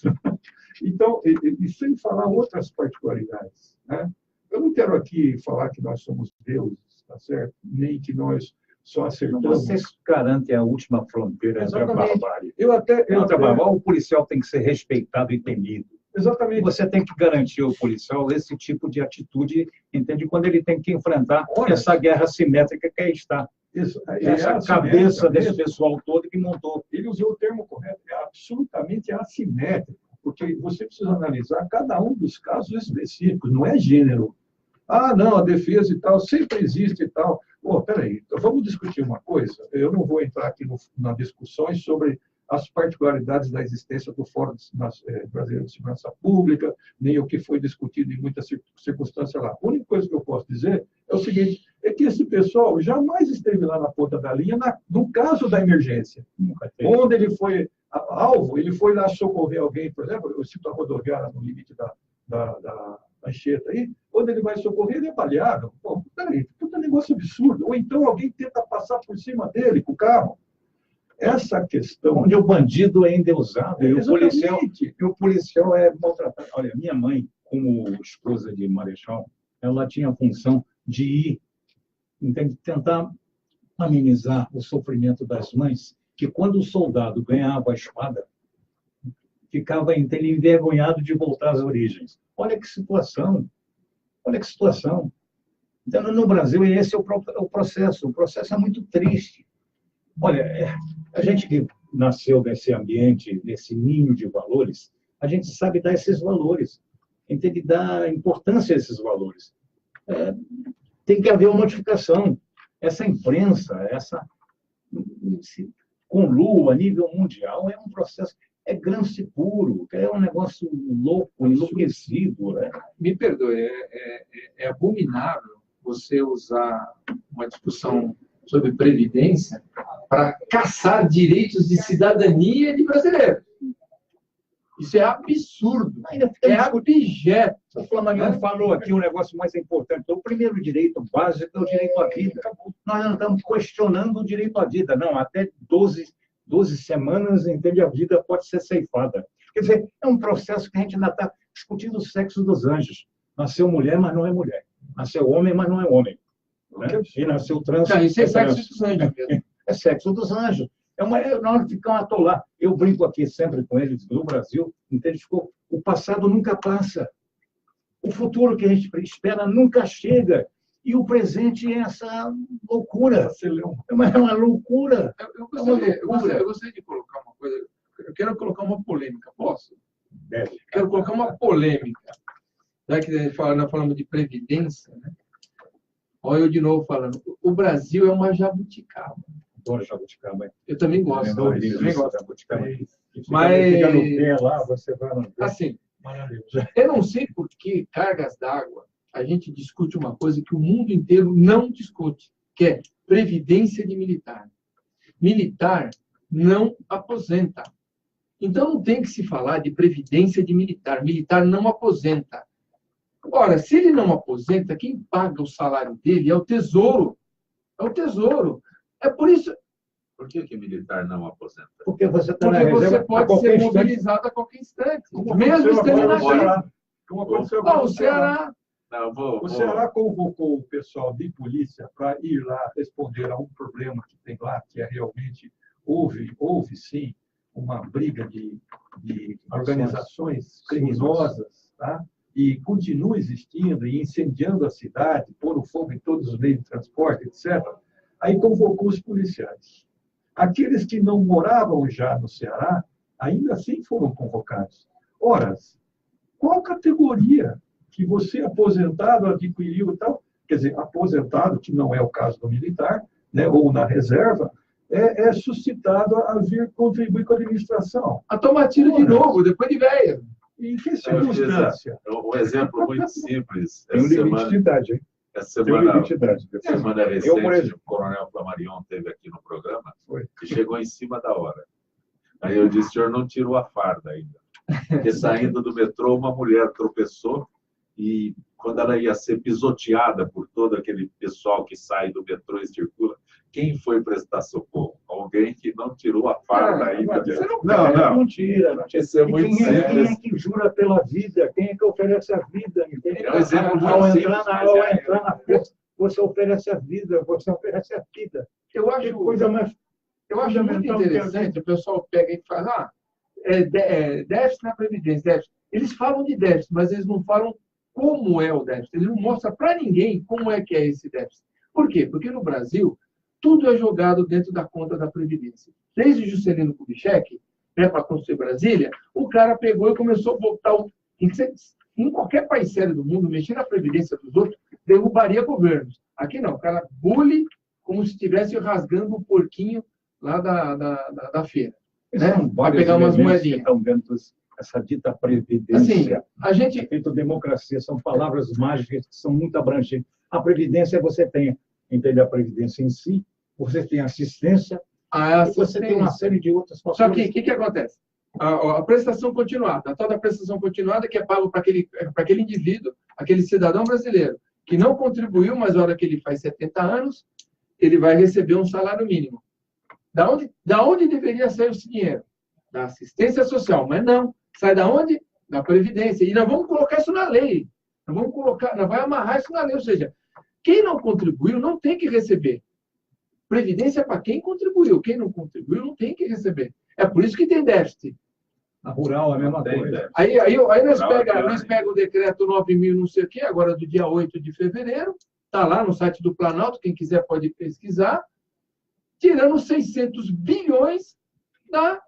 Então, e sem falar outras particularidades, né? Eu não quero aqui falar que nós somos deuses, tá certo? Nem que nós só acertamos. Vocês garantem a última fronteira entre a barbárie. O policial tem que ser respeitado e temido. Exatamente. Você tem que garantir ao policial esse tipo de atitude, entende? Quando ele tem que enfrentar essa guerra simétrica que aí está. Isso, essa cabeça desse pessoal todo que montou. Ele usou o termo correto, é absolutamente assimétrico, porque você precisa analisar cada um dos casos específicos, não é gênero. Ah, não, a defesa e tal, sempre existe e tal. Pô, peraí, então vamos discutir uma coisa. Eu não vou entrar aqui nas discussões sobre as particularidades da existência do Fórum Brasileiro de Segurança Pública, nem o que foi discutido em muitas circunstâncias lá. A única coisa que eu posso dizer é o seguinte, é que esse pessoal jamais esteve lá na ponta da linha no caso da emergência. Onde ele foi alvo, ele foi lá socorrer alguém, por exemplo, eu cito a rodoviária no limite da Anchieta aí, onde ele vai socorrer, ele é baleado. Pô, peraí, puta negócio absurdo. Ou então alguém tenta passar por cima dele com o carro. Essa questão... Onde o bandido é endeusado e o policial é maltratado. Olha, minha mãe, como esposa de Marechal, ela tinha a função de ir, entende? Tentar amenizar o sofrimento das mães, que quando o soldado ganhava a espada, ficava envergonhado de voltar às origens. Olha que situação. Olha que situação. Então, no Brasil, esse é o processo. O processo é muito triste. Olha, a gente que nasceu nesse ambiente, nesse ninho de valores, a gente sabe dar esses valores. A gente tem que dar importância a esses valores. Tem que haver uma modificação. Essa imprensa, com lua a nível mundial, é um processo, é grãos puro, é um negócio louco, enlouquecido. Né? Me perdoe, é abominável você usar uma discussão sobre previdência para caçar direitos de cidadania de brasileiros. Isso é absurdo. É abjeto. O Flamengo falou aqui um negócio mais importante. O primeiro direito básico é o direito à vida. Nós não estamos questionando o direito à vida, não. Até 12 semanas, entende, a vida pode ser ceifada. Quer dizer, é um processo que a gente ainda está discutindo o sexo dos anjos. Nasceu mulher, mas não é mulher. Nasceu homem, mas não é homem. Né? E nasceu trans. Isso é sexo dos anjos. É sexo dos anjos. Nós ficamos atolar. Eu brinco aqui sempre com eles do Brasil, entende? O passado nunca passa. O futuro que a gente espera nunca chega. E o presente é essa loucura. É uma loucura. Eu gostaria de colocar uma coisa. Eu quero colocar uma polêmica. Posso? Deve. Quero colocar uma polêmica. Já que nós falamos de previdência, né? Olha eu de novo falando. O Brasil é uma jabuticaba. Adoro jabuticaba. Eu também gosto. Também gosto de jabuticaba. Mas fica no pé lá, você vai no pé. Assim, eu não sei por que cargas d'água a gente discute uma coisa que o mundo inteiro não discute, que é previdência de militar. Militar não aposenta. Então não tem que se falar de previdência de militar. Militar não aposenta. Ora, se ele não aposenta, quem paga o salário dele é o Tesouro. É o Tesouro. É por isso... Por que militar não aposenta? Porque você está na Porque você reserva a pode qualquer ser instante. mobilizado a qualquer instante. Como Mesmo aconteceu estando agora na no China. Ceará. Como aconteceu agora Ó, no o Ceará... Não, O Ceará convocou o pessoal de polícia para ir lá responder a um problema que tem lá, que é realmente houve sim uma briga de organizações criminosas, tá? E continua existindo e incendiando a cidade, pondo fogo em todos os meios de transporte, etc. Aí convocou os policiais. Aqueles que não moravam já no Ceará, ainda assim foram convocados. Ora, qual categoria que você, aposentado, adquiriu e tal? Quer dizer, aposentado, que não é o caso do militar, né, ou na reserva, é suscitado a vir contribuir com a administração. A tomar tiro de novo, depois de velho. Em que circunstância? Um exemplo muito simples. Tem um limite de idade, hein? Essa Tem um semana, limite de idade. semana por recente, exemplo. o Coronel Flamarion esteve aqui no programa Foi. e chegou em cima da hora. Aí eu disse, o senhor não tirou a farda ainda. Porque saindo do metrô, uma mulher tropeçou e quando ela ia ser pisoteada por todo aquele pessoal que sai do metrô e circula, quem foi prestar socorro? Alguém que não tirou a farda ainda. Você não Não tira. Não tira. Isso é muito Quem é simples. que jura pela vida? Quem é que oferece a vida? Entende? É um exemplo muito Ao simples, entrar mas ao é- entrar na força, você oferece a vida, você oferece a vida. Eu Que acho, coisa mais eu acho muito fundamental que a interessante, o pessoal pega e fala, déficit na Previdência, déficit. Eles falam de déficit, mas eles não falam como é o déficit. Eles não mostram para ninguém como é que é esse déficit. Por quê? Porque no Brasil, tudo é jogado dentro da conta da Previdência. Desde Juscelino Kubitschek, né, para construir Brasília, o cara pegou e começou a botar em qualquer país sério do mundo, mexer na Previdência dos outros, derrubaria governos. Aqui não, o cara bule como se estivesse rasgando o porquinho lá da feira. Né? São Para vários pegar umas elementos que moedinhas. estão dentro dessa dita Assim, previdência. a gente... Feito democracia, são palavras mágicas que são muito abrangentes. A previdência, você tem, entende, a previdência em si, você tem assistência, e você tem uma série de outras Só fatores. que, o que acontece? A prestação continuada, a tal da prestação continuada que é pago para aquele indivíduo, aquele cidadão brasileiro, que não contribuiu, mas na hora que ele faz 70 anos, ele vai receber um salário mínimo. Da onde deveria sair esse dinheiro? Da assistência social, mas não. Sai da onde? Da Previdência. E nós vamos colocar isso na lei. Nós vamos amarrar isso na lei. Ou seja, quem não contribuiu não tem que receber. Previdência é para quem contribuiu. Quem não contribuiu não tem que receber. É por isso que tem déficit. A rural é a mesma Tem, coisa. né? Aí nós Não, pegamos o decreto 9.000 não sei o quê, agora do dia 8 de fevereiro, está lá no site do Planalto, quem quiser pode pesquisar, tirando 600 bilhões da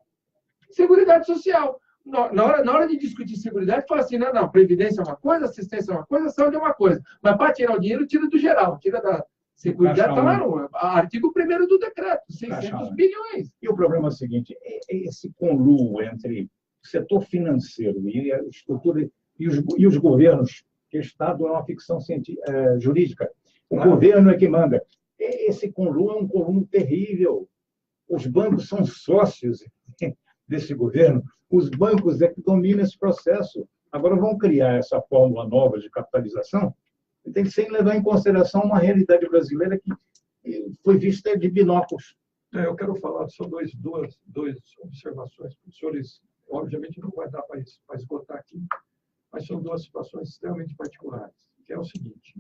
Seguridade Social. Na hora de discutir seguridade, fala assim, não, Previdência é uma coisa, assistência é uma coisa, saúde é uma coisa. Mas para tirar o dinheiro, tira do geral, tira da Seguridade, está lá no artigo 1º do decreto, 600 bilhões. E o problema é o seguinte, esse conluio entre o setor financeiro e a estrutura e os governos, que o Estado é uma ficção jurídica, o governo é que manda. Esse conluio é um conluio terrível. Os bancos são sócios desse governo, os bancos é que dominam esse processo. Agora vão criar essa fórmula nova de capitalização, e tem que ser levar em consideração uma realidade brasileira que foi vista de binóculos. Eu quero falar só duas observações. Os senhores, obviamente, não vai dar para esgotar aqui, mas são duas situações extremamente particulares, que é o seguinte.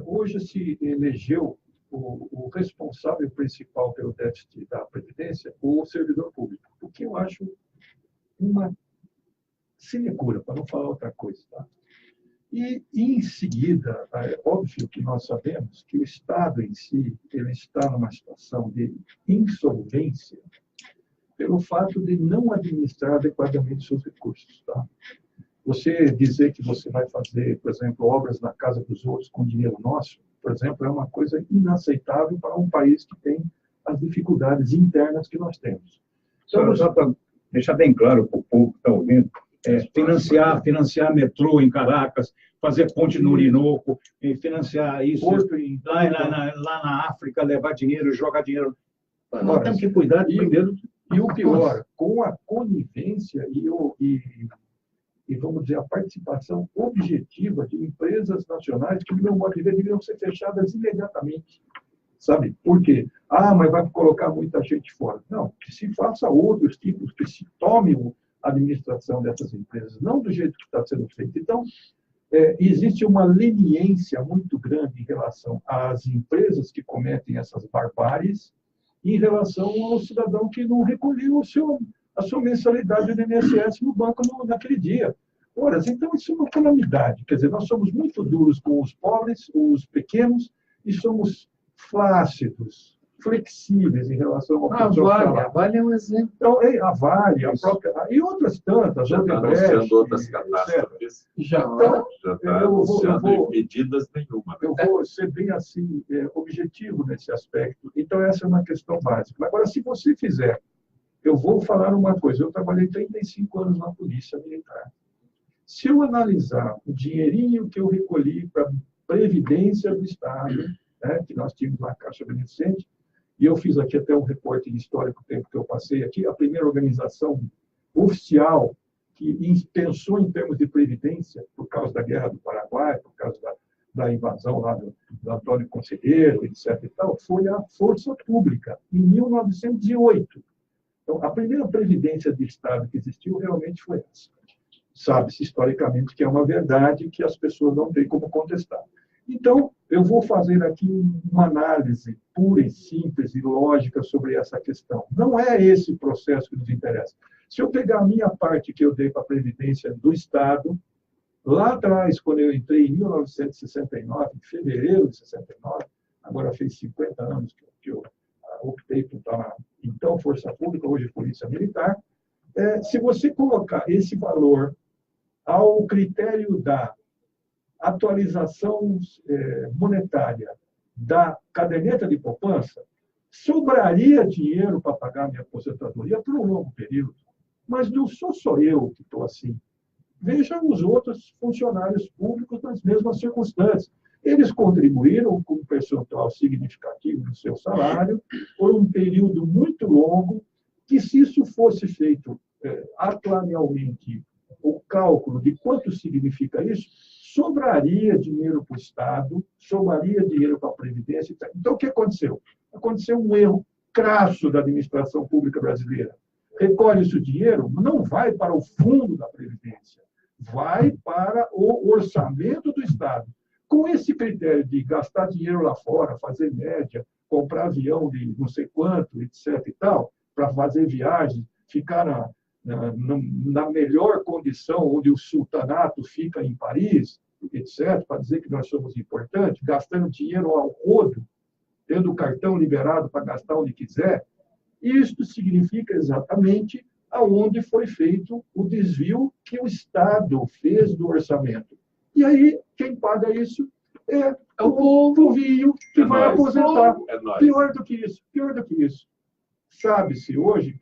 Hoje se elegeu o responsável principal pelo déficit da Previdência, o servidor público, o que eu acho uma sinecura, para não falar outra coisa. Tá? E, em seguida, é óbvio que nós sabemos que o Estado em si ele está numa situação de insolvência pelo fato de não administrar adequadamente seus recursos. Tá? Você dizer que você vai fazer, por exemplo, obras na casa dos outros com dinheiro nosso, por exemplo, é uma coisa inaceitável para um país que tem as dificuldades internas que nós temos. Então, só para deixar bem claro para o povo que está ouvindo, financiar metrô em Caracas, fazer ponte no Orinoco, financiar isso, lá na África, levar dinheiro, jogar dinheiro. Nós temos que cuidar primeiro. E o pior, com a conivência e, vamos dizer, a participação objetiva de empresas nacionais que, no meu modo de ver, deveriam ser fechadas imediatamente. Sabe? Por quê? Ah, mas vai colocar muita gente fora. Não, que se faça outros tipos, que se tome a administração dessas empresas, não do jeito que está sendo feito. Então, existe uma leniência muito grande em relação às empresas que cometem essas barbáries, em relação ao cidadão que não recolheu a sua mensalidade do INSS no banco naquele dia. Ora, então isso é uma calamidade. Quer dizer, nós somos muito duros com os pobres, os pequenos, e somos flácidos, flexíveis em relação ao A Vale é um exemplo. Então, a Vale, a própria... E outras tantas. Já está anunciando outras catástrofes. Já está anunciando medidas nenhuma. Eu vou ser bem assim, objetivo nesse aspecto. Então, essa é uma questão básica. Agora, se você fizer... Eu vou falar uma coisa. Eu trabalhei 35 anos na Polícia Militar. Se eu analisar o dinheirinho que eu recolhi para Previdência do Estado, né, que nós tínhamos na Caixa Beneficente, e eu fiz aqui até um recorte histórico do tempo que eu passei aqui, a primeira organização oficial que pensou em termos de previdência, por causa da Guerra do Paraguai, por causa da invasão lá do Antônio Conselheiro, etc. E tal, foi a Força Pública, em 1908. Então, a primeira previdência de Estado que existiu realmente foi essa. Sabe-se historicamente que é uma verdade que as pessoas não têm como contestar. Então, eu vou fazer aqui uma análise pura e simples e lógica sobre essa questão. Não é esse processo que nos interessa. Se eu pegar a minha parte que eu dei para a Previdência do Estado, lá atrás, quando eu entrei em 1969, em fevereiro de 69, agora fez 50 anos que eu optei por estar na então Força Pública, hoje Polícia Militar, se você colocar esse valor ao critério da atualização monetária da caderneta de poupança, sobraria dinheiro para pagar minha aposentadoria por um longo período. Mas não sou só eu que estou assim. Veja os outros funcionários públicos nas mesmas circunstâncias. Eles contribuíram com um percentual significativo do seu salário por um período muito longo, que se isso fosse feito atuarialmente, o cálculo de quanto significa isso, sobraria dinheiro para o Estado, sobraria dinheiro para a Previdência. Então, o que aconteceu? Aconteceu um erro crasso da administração pública brasileira. Recolhe-se o dinheiro, não vai para o fundo da Previdência, vai para o orçamento do Estado. Com esse critério de gastar dinheiro lá fora, fazer média, comprar avião de não sei quanto, etc. e tal, para fazer viagem, ficar na melhor condição, onde o sultanato fica em Paris, etc., para dizer que nós somos importantes, gastando dinheiro ao rodo, tendo o cartão liberado para gastar onde quiser, isto significa exatamente aonde foi feito o desvio que o Estado fez do orçamento. E aí, quem paga isso é o povinho que vai aposentar. Pior do que isso. Sabe-se hoje,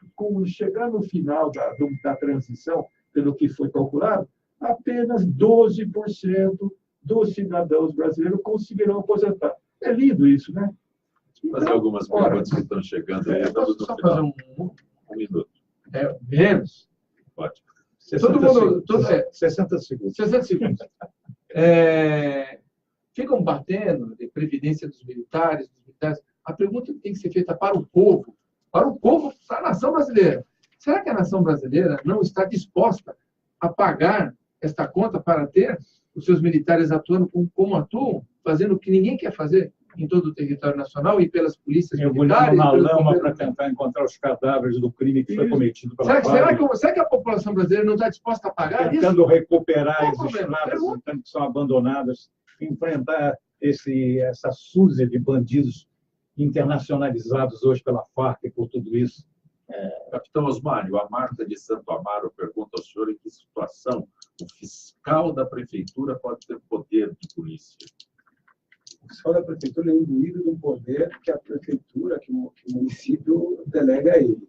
chegar no final da transição, pelo que foi calculado, apenas 12% dos cidadãos brasileiros conseguirão aposentar. É lindo isso, né? Fazer algumas perguntas que estão chegando aí. Posso só fazer um minuto. Menos? Ótimo. 60 segundos. 60 segundos. Ficam batendo de previdência dos militares. A pergunta que tem que ser feita para o povo, para a nação brasileira. Será que a nação brasileira não está disposta a pagar esta conta para ter os seus militares atuando como atuam, fazendo o que ninguém quer fazer em todo o território nacional e pelas polícias militares? Na lama para tentar encontrar os cadáveres do crime que foi cometido pela Vale. Será que a população brasileira não está disposta a pagar isso? Tentando recuperar as estradas que são abandonadas, enfrentar essa súzia de bandidos internacionalizados hoje pela Farc e por tudo isso. Capitão Osmário, a Marta de Santo Amaro pergunta ao senhor em que situação o fiscal da prefeitura pode ter poder de polícia. O fiscal da prefeitura é imbuído de um poder que a prefeitura, que o município delega a ele.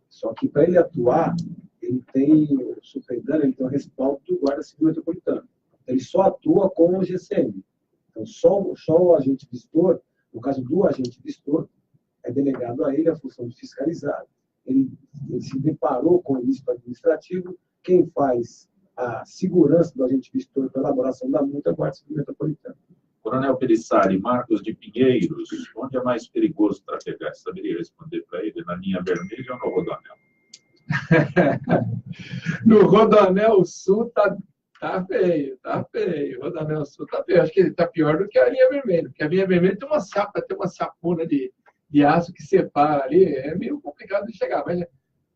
Só que para ele atuar, ele tem o superintendente, ele tem o respaldo do Guarda Civil Metropolitano. Ele só atua com o GCM. Então, só o agente vistor, no caso do agente vistor, é delegado a ele a função de fiscalizar. Ele se deparou com o ilícito administrativo, quem faz a segurança do agente vistoso para a elaboração da multa, a Guarda Civil Metropolitana. Coronel Pelissari, Marcos de Pinheiros, onde é mais perigoso trafegar? Saberia responder para ele? Na linha vermelha ou no Rodoanel? No Rodoanel Sul tá feio, tá feio. Rodoanel Sul tá feio. Acho que ele tá pior do que a linha vermelha, porque a linha vermelha tem uma sapona de aço que separa ali, é meio complicado de chegar. Mas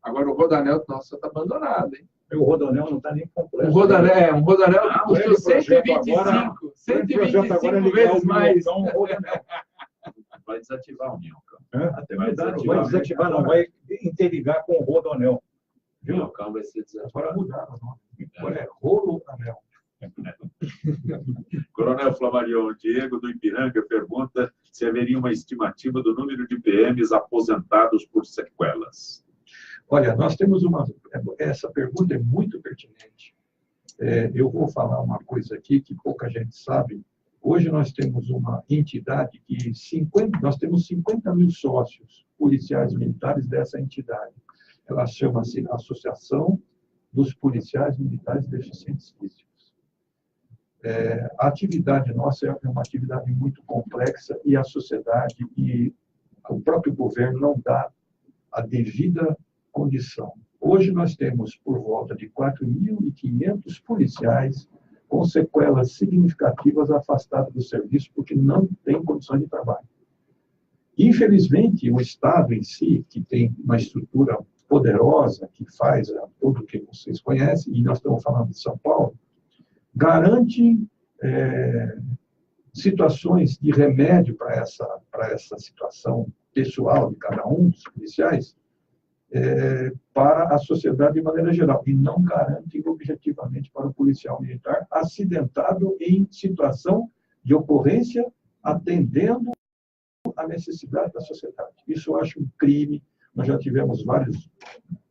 agora o Rodoanel, nossa, tá abandonado, hein? O Rodoanel não está nem completo. Um Rodoanel custou 125 vezes mais. Vai desativar o Minhocão. Vai desativar, não, vai interligar com o Rodoanel. O Minhocão vai ser desativado. Agora mudaram o nome. Agora é Rodoanel. Coronel Flamarion, Diego do Ipiranga pergunta se haveria uma estimativa do número de PMs aposentados por sequelas. Olha, nós temos essa pergunta é muito pertinente. Eu vou falar uma coisa aqui que pouca gente sabe. Hoje nós temos uma entidade que nós temos 50 mil sócios policiais militares dessa entidade. Ela chama-se Associação dos Policiais Militares Deficientes Físicos. A atividade nossa é uma atividade muito complexa e a sociedade e o próprio governo não dá a devida condição. Hoje nós temos por volta de 4.500 policiais com sequelas significativas afastados do serviço porque não tem condições de trabalho. Infelizmente, o Estado em si, que tem uma estrutura poderosa, que faz tudo o que vocês conhecem, e nós estamos falando de São Paulo, garante situações de remédio para essa situação pessoal de cada um dos policiais, para a sociedade de maneira geral, e não garante objetivamente para o policial militar acidentado em situação de ocorrência, atendendo a necessidade da sociedade. Isso eu acho um crime. Nós já tivemos várias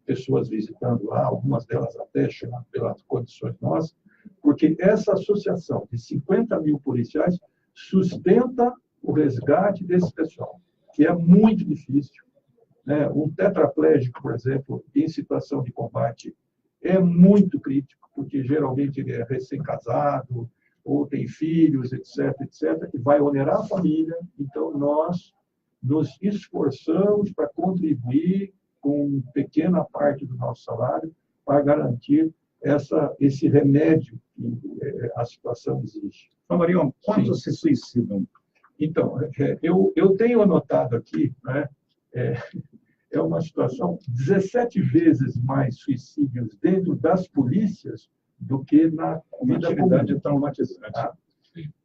pessoas visitando lá, algumas delas até chegando pelas condições nossas, porque essa associação de 50 mil policiais sustenta o resgate desse pessoal, que é muito difícil. Um tetraplégico, por exemplo, em situação de combate, é muito crítico, porque geralmente ele é recém-casado, ou tem filhos, etc., que vai onerar a família. Então, nós nos esforçamos para contribuir com pequena parte do nosso salário para garantir esse remédio que a situação exige. Marion, quantos se suicidam? Então, eu tenho anotado aqui, né, é uma situação 17 vezes mais suicídios dentro das polícias do que na vida atividade traumatizante. Tá?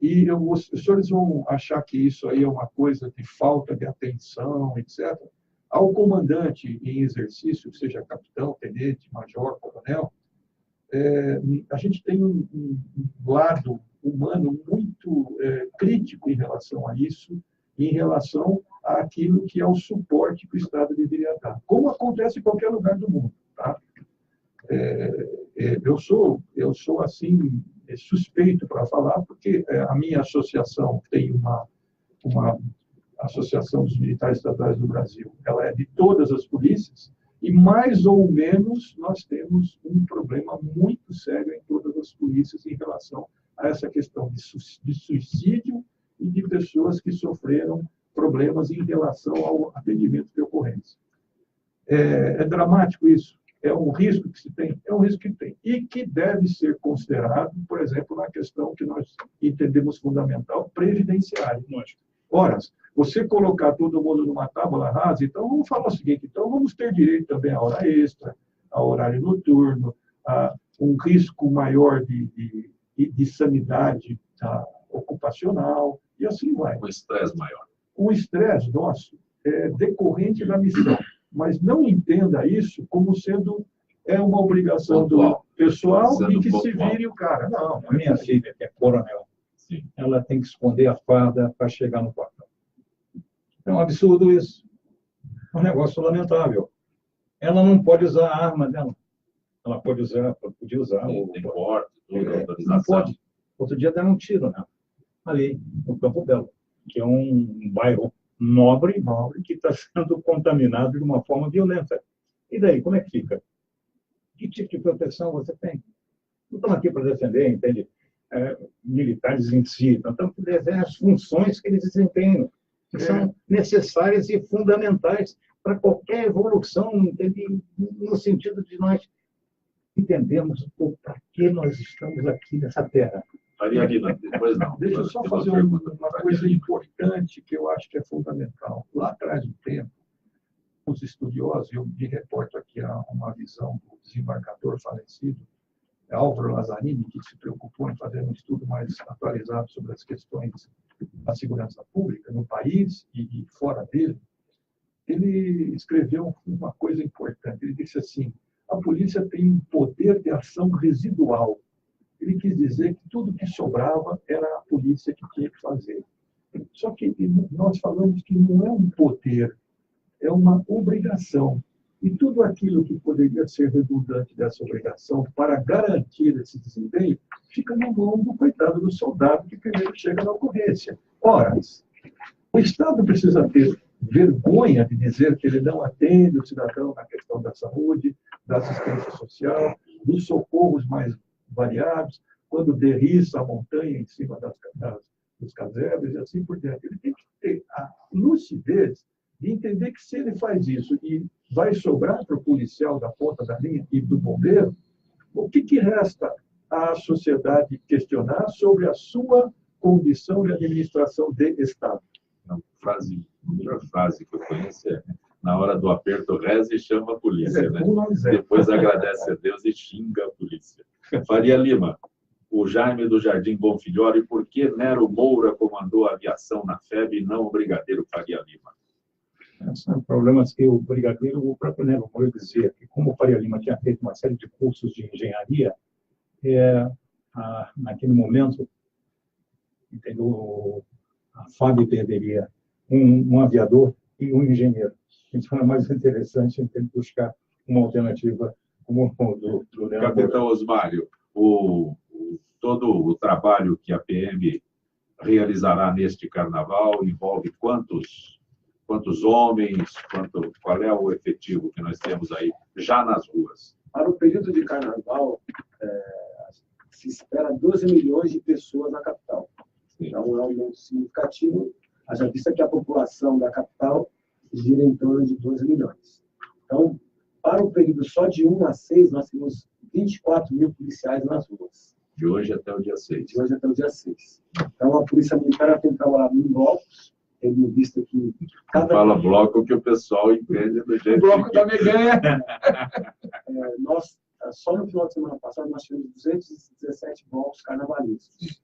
E os senhores vão achar que isso aí é uma coisa de falta de atenção, etc. Ao comandante em exercício, seja capitão, tenente, major, coronel, a gente tem um lado humano muito crítico em relação a isso, em relação àquilo que é o suporte que o Estado deveria dar, como acontece em qualquer lugar do mundo. Tá? Eu sou assim, suspeito para falar, porque a minha associação tem uma Associação dos Militares Estaduais do Brasil, ela é de todas as polícias, e mais ou menos nós temos um problema muito sério em todas as polícias em relação a essa questão de suicídio e de pessoas que sofreram problemas em relação ao atendimento de ocorrência. É dramático isso? É um risco que se tem? É um risco que tem. E que deve ser considerado, por exemplo, na questão que nós entendemos fundamental, previdenciária. Ora, você colocar todo mundo numa tábua rasa, então vamos falar o seguinte, então vamos ter direito também a hora extra, a horário noturno, a um risco maior de sanidade ocupacional, e assim vai. Um estresse maior. O estresse nosso é decorrente da missão, mas não entenda isso como sendo uma obrigação do pessoal e que se vire o cara. Não, a minha filha, que é coronel, sim, ela tem que esconder a farda para chegar no quartel. É um absurdo isso. É um negócio lamentável. Ela não pode usar a arma dela. Ela podia usar. Tem porte, tudo, autorização. Não pode. Outro dia deram um tiro, né? Ali, no Campo Belo, que é um bairro nobre que está sendo contaminado de uma forma violenta. E daí, como é que fica? Que tipo de proteção você tem? não estamos aqui para defender, entende, militares em si, nós estamos para defender as funções que eles desempenham, que são necessárias e fundamentais para qualquer evolução, entende, no sentido de nós entendermos para que nós estamos aqui nessa terra. Faria Lima, depois não. Deixa eu só fazer uma coisa importante que eu acho que é fundamental. Lá atrás do tempo, os estudiosos, eu me reporto aqui a uma visão do desembargador falecido, Álvaro Lazzarini, que se preocupou em fazer um estudo mais atualizado sobre as questões da segurança pública no país e fora dele. Ele escreveu uma coisa importante. Ele disse assim: a polícia tem um poder de ação residual. Ele quis dizer que tudo que sobrava era a polícia que tinha que fazer. Só que nós falamos que não é um poder, é uma obrigação. E tudo aquilo que poderia ser redundante dessa obrigação para garantir esse desempenho fica na mão do coitado do soldado que primeiro chega na ocorrência. Ora, o Estado precisa ter vergonha de dizer que ele não atende o cidadão na questão da saúde, da assistência social, dos socorros mais variados, quando derriça a montanha em cima dos casebres e assim por diante. Ele tem que ter a lucidez de entender que se ele faz isso e vai sobrar para o policial da ponta da linha e do bombeiro, o que resta à sociedade questionar sobre a sua condição de administração de Estado? A melhor frase que eu conheço é: na hora do aperto, reza e chama a polícia. Né? Depois agradece a Deus e xinga a polícia. Faria Lima, o Jaime do Jardim Bonfilhori, por que Nero Moura comandou a aviação na FEB e não o brigadeiro Faria Lima? São problemas que o brigadeiro, o próprio Nero Moura dizia que, como o Faria Lima tinha feito uma série de cursos de engenharia, naquele momento, entendeu, a FAB perderia um aviador e um engenheiro. Então, é mais interessante buscar uma alternativa como do Nero. Capitão Osmário, todo o trabalho que a PM realizará neste carnaval envolve quantos homens, qual é o efetivo que nós temos aí já nas ruas? Para o período de carnaval, se espera 12 milhões de pessoas na capital. Então, é um aumento significativo, haja vista que a população da capital gira em torno de 12 milhões. Então, para o período só de 1 a 6, nós temos 24 mil policiais nas ruas. De hoje até o dia 6. De hoje até o dia 6. Então, a Polícia Militar tem trabalhado em blocos, tendo visto que cada... Fala bloco que o pessoal entende do jeito o bloco que... da Meganha. Nós, só no final de semana passado, nós tivemos 217 blocos carnavalescos.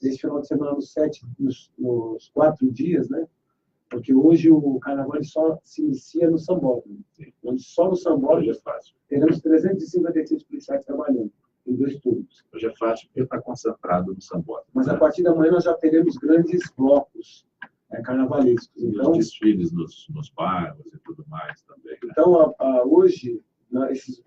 Esse final de semana, nos 4 dias, né? Porque hoje o carnaval só se inicia no Sambódromo. Onde só no Sambódromo teremos 356 policiais trabalhando em 2 turnos. Hoje é fácil porque está concentrado no Sambódromo. Mas a partir da manhã nós já teremos grandes blocos carnavalescos. Então, os desfiles nos bairros e tudo mais também. Né? Então, hoje, esses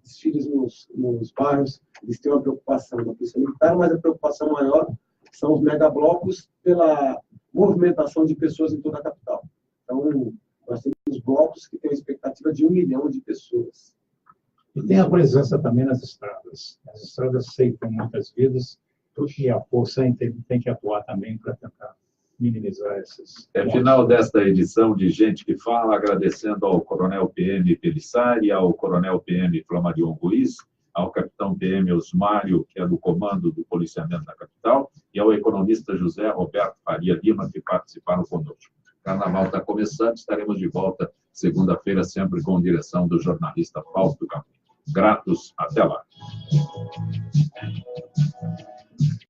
desfiles nos bairros, eles têm uma preocupação da Polícia Militar, mas a preocupação maior são os megablocos pela movimentação de pessoas em toda a capital. Então, nós temos blocos que têm a expectativa de 1 milhão de pessoas. E tem a presença também nas estradas. As estradas aceitam muitas vezes, porque a força tem que atuar também para tentar minimizar essas... Final desta edição de Gente que Fala, agradecendo ao Coronel PM Pelissari, ao Coronel PM Flamarion Ruiz, ao Capitão PM Osmário, que é do comando do policiamento da capital, e ao economista José Roberto Faria Lima, que participaram conosco. O carnaval está começando, estaremos de volta segunda-feira, sempre com direção do jornalista Fausto Campos. Gratos, até lá.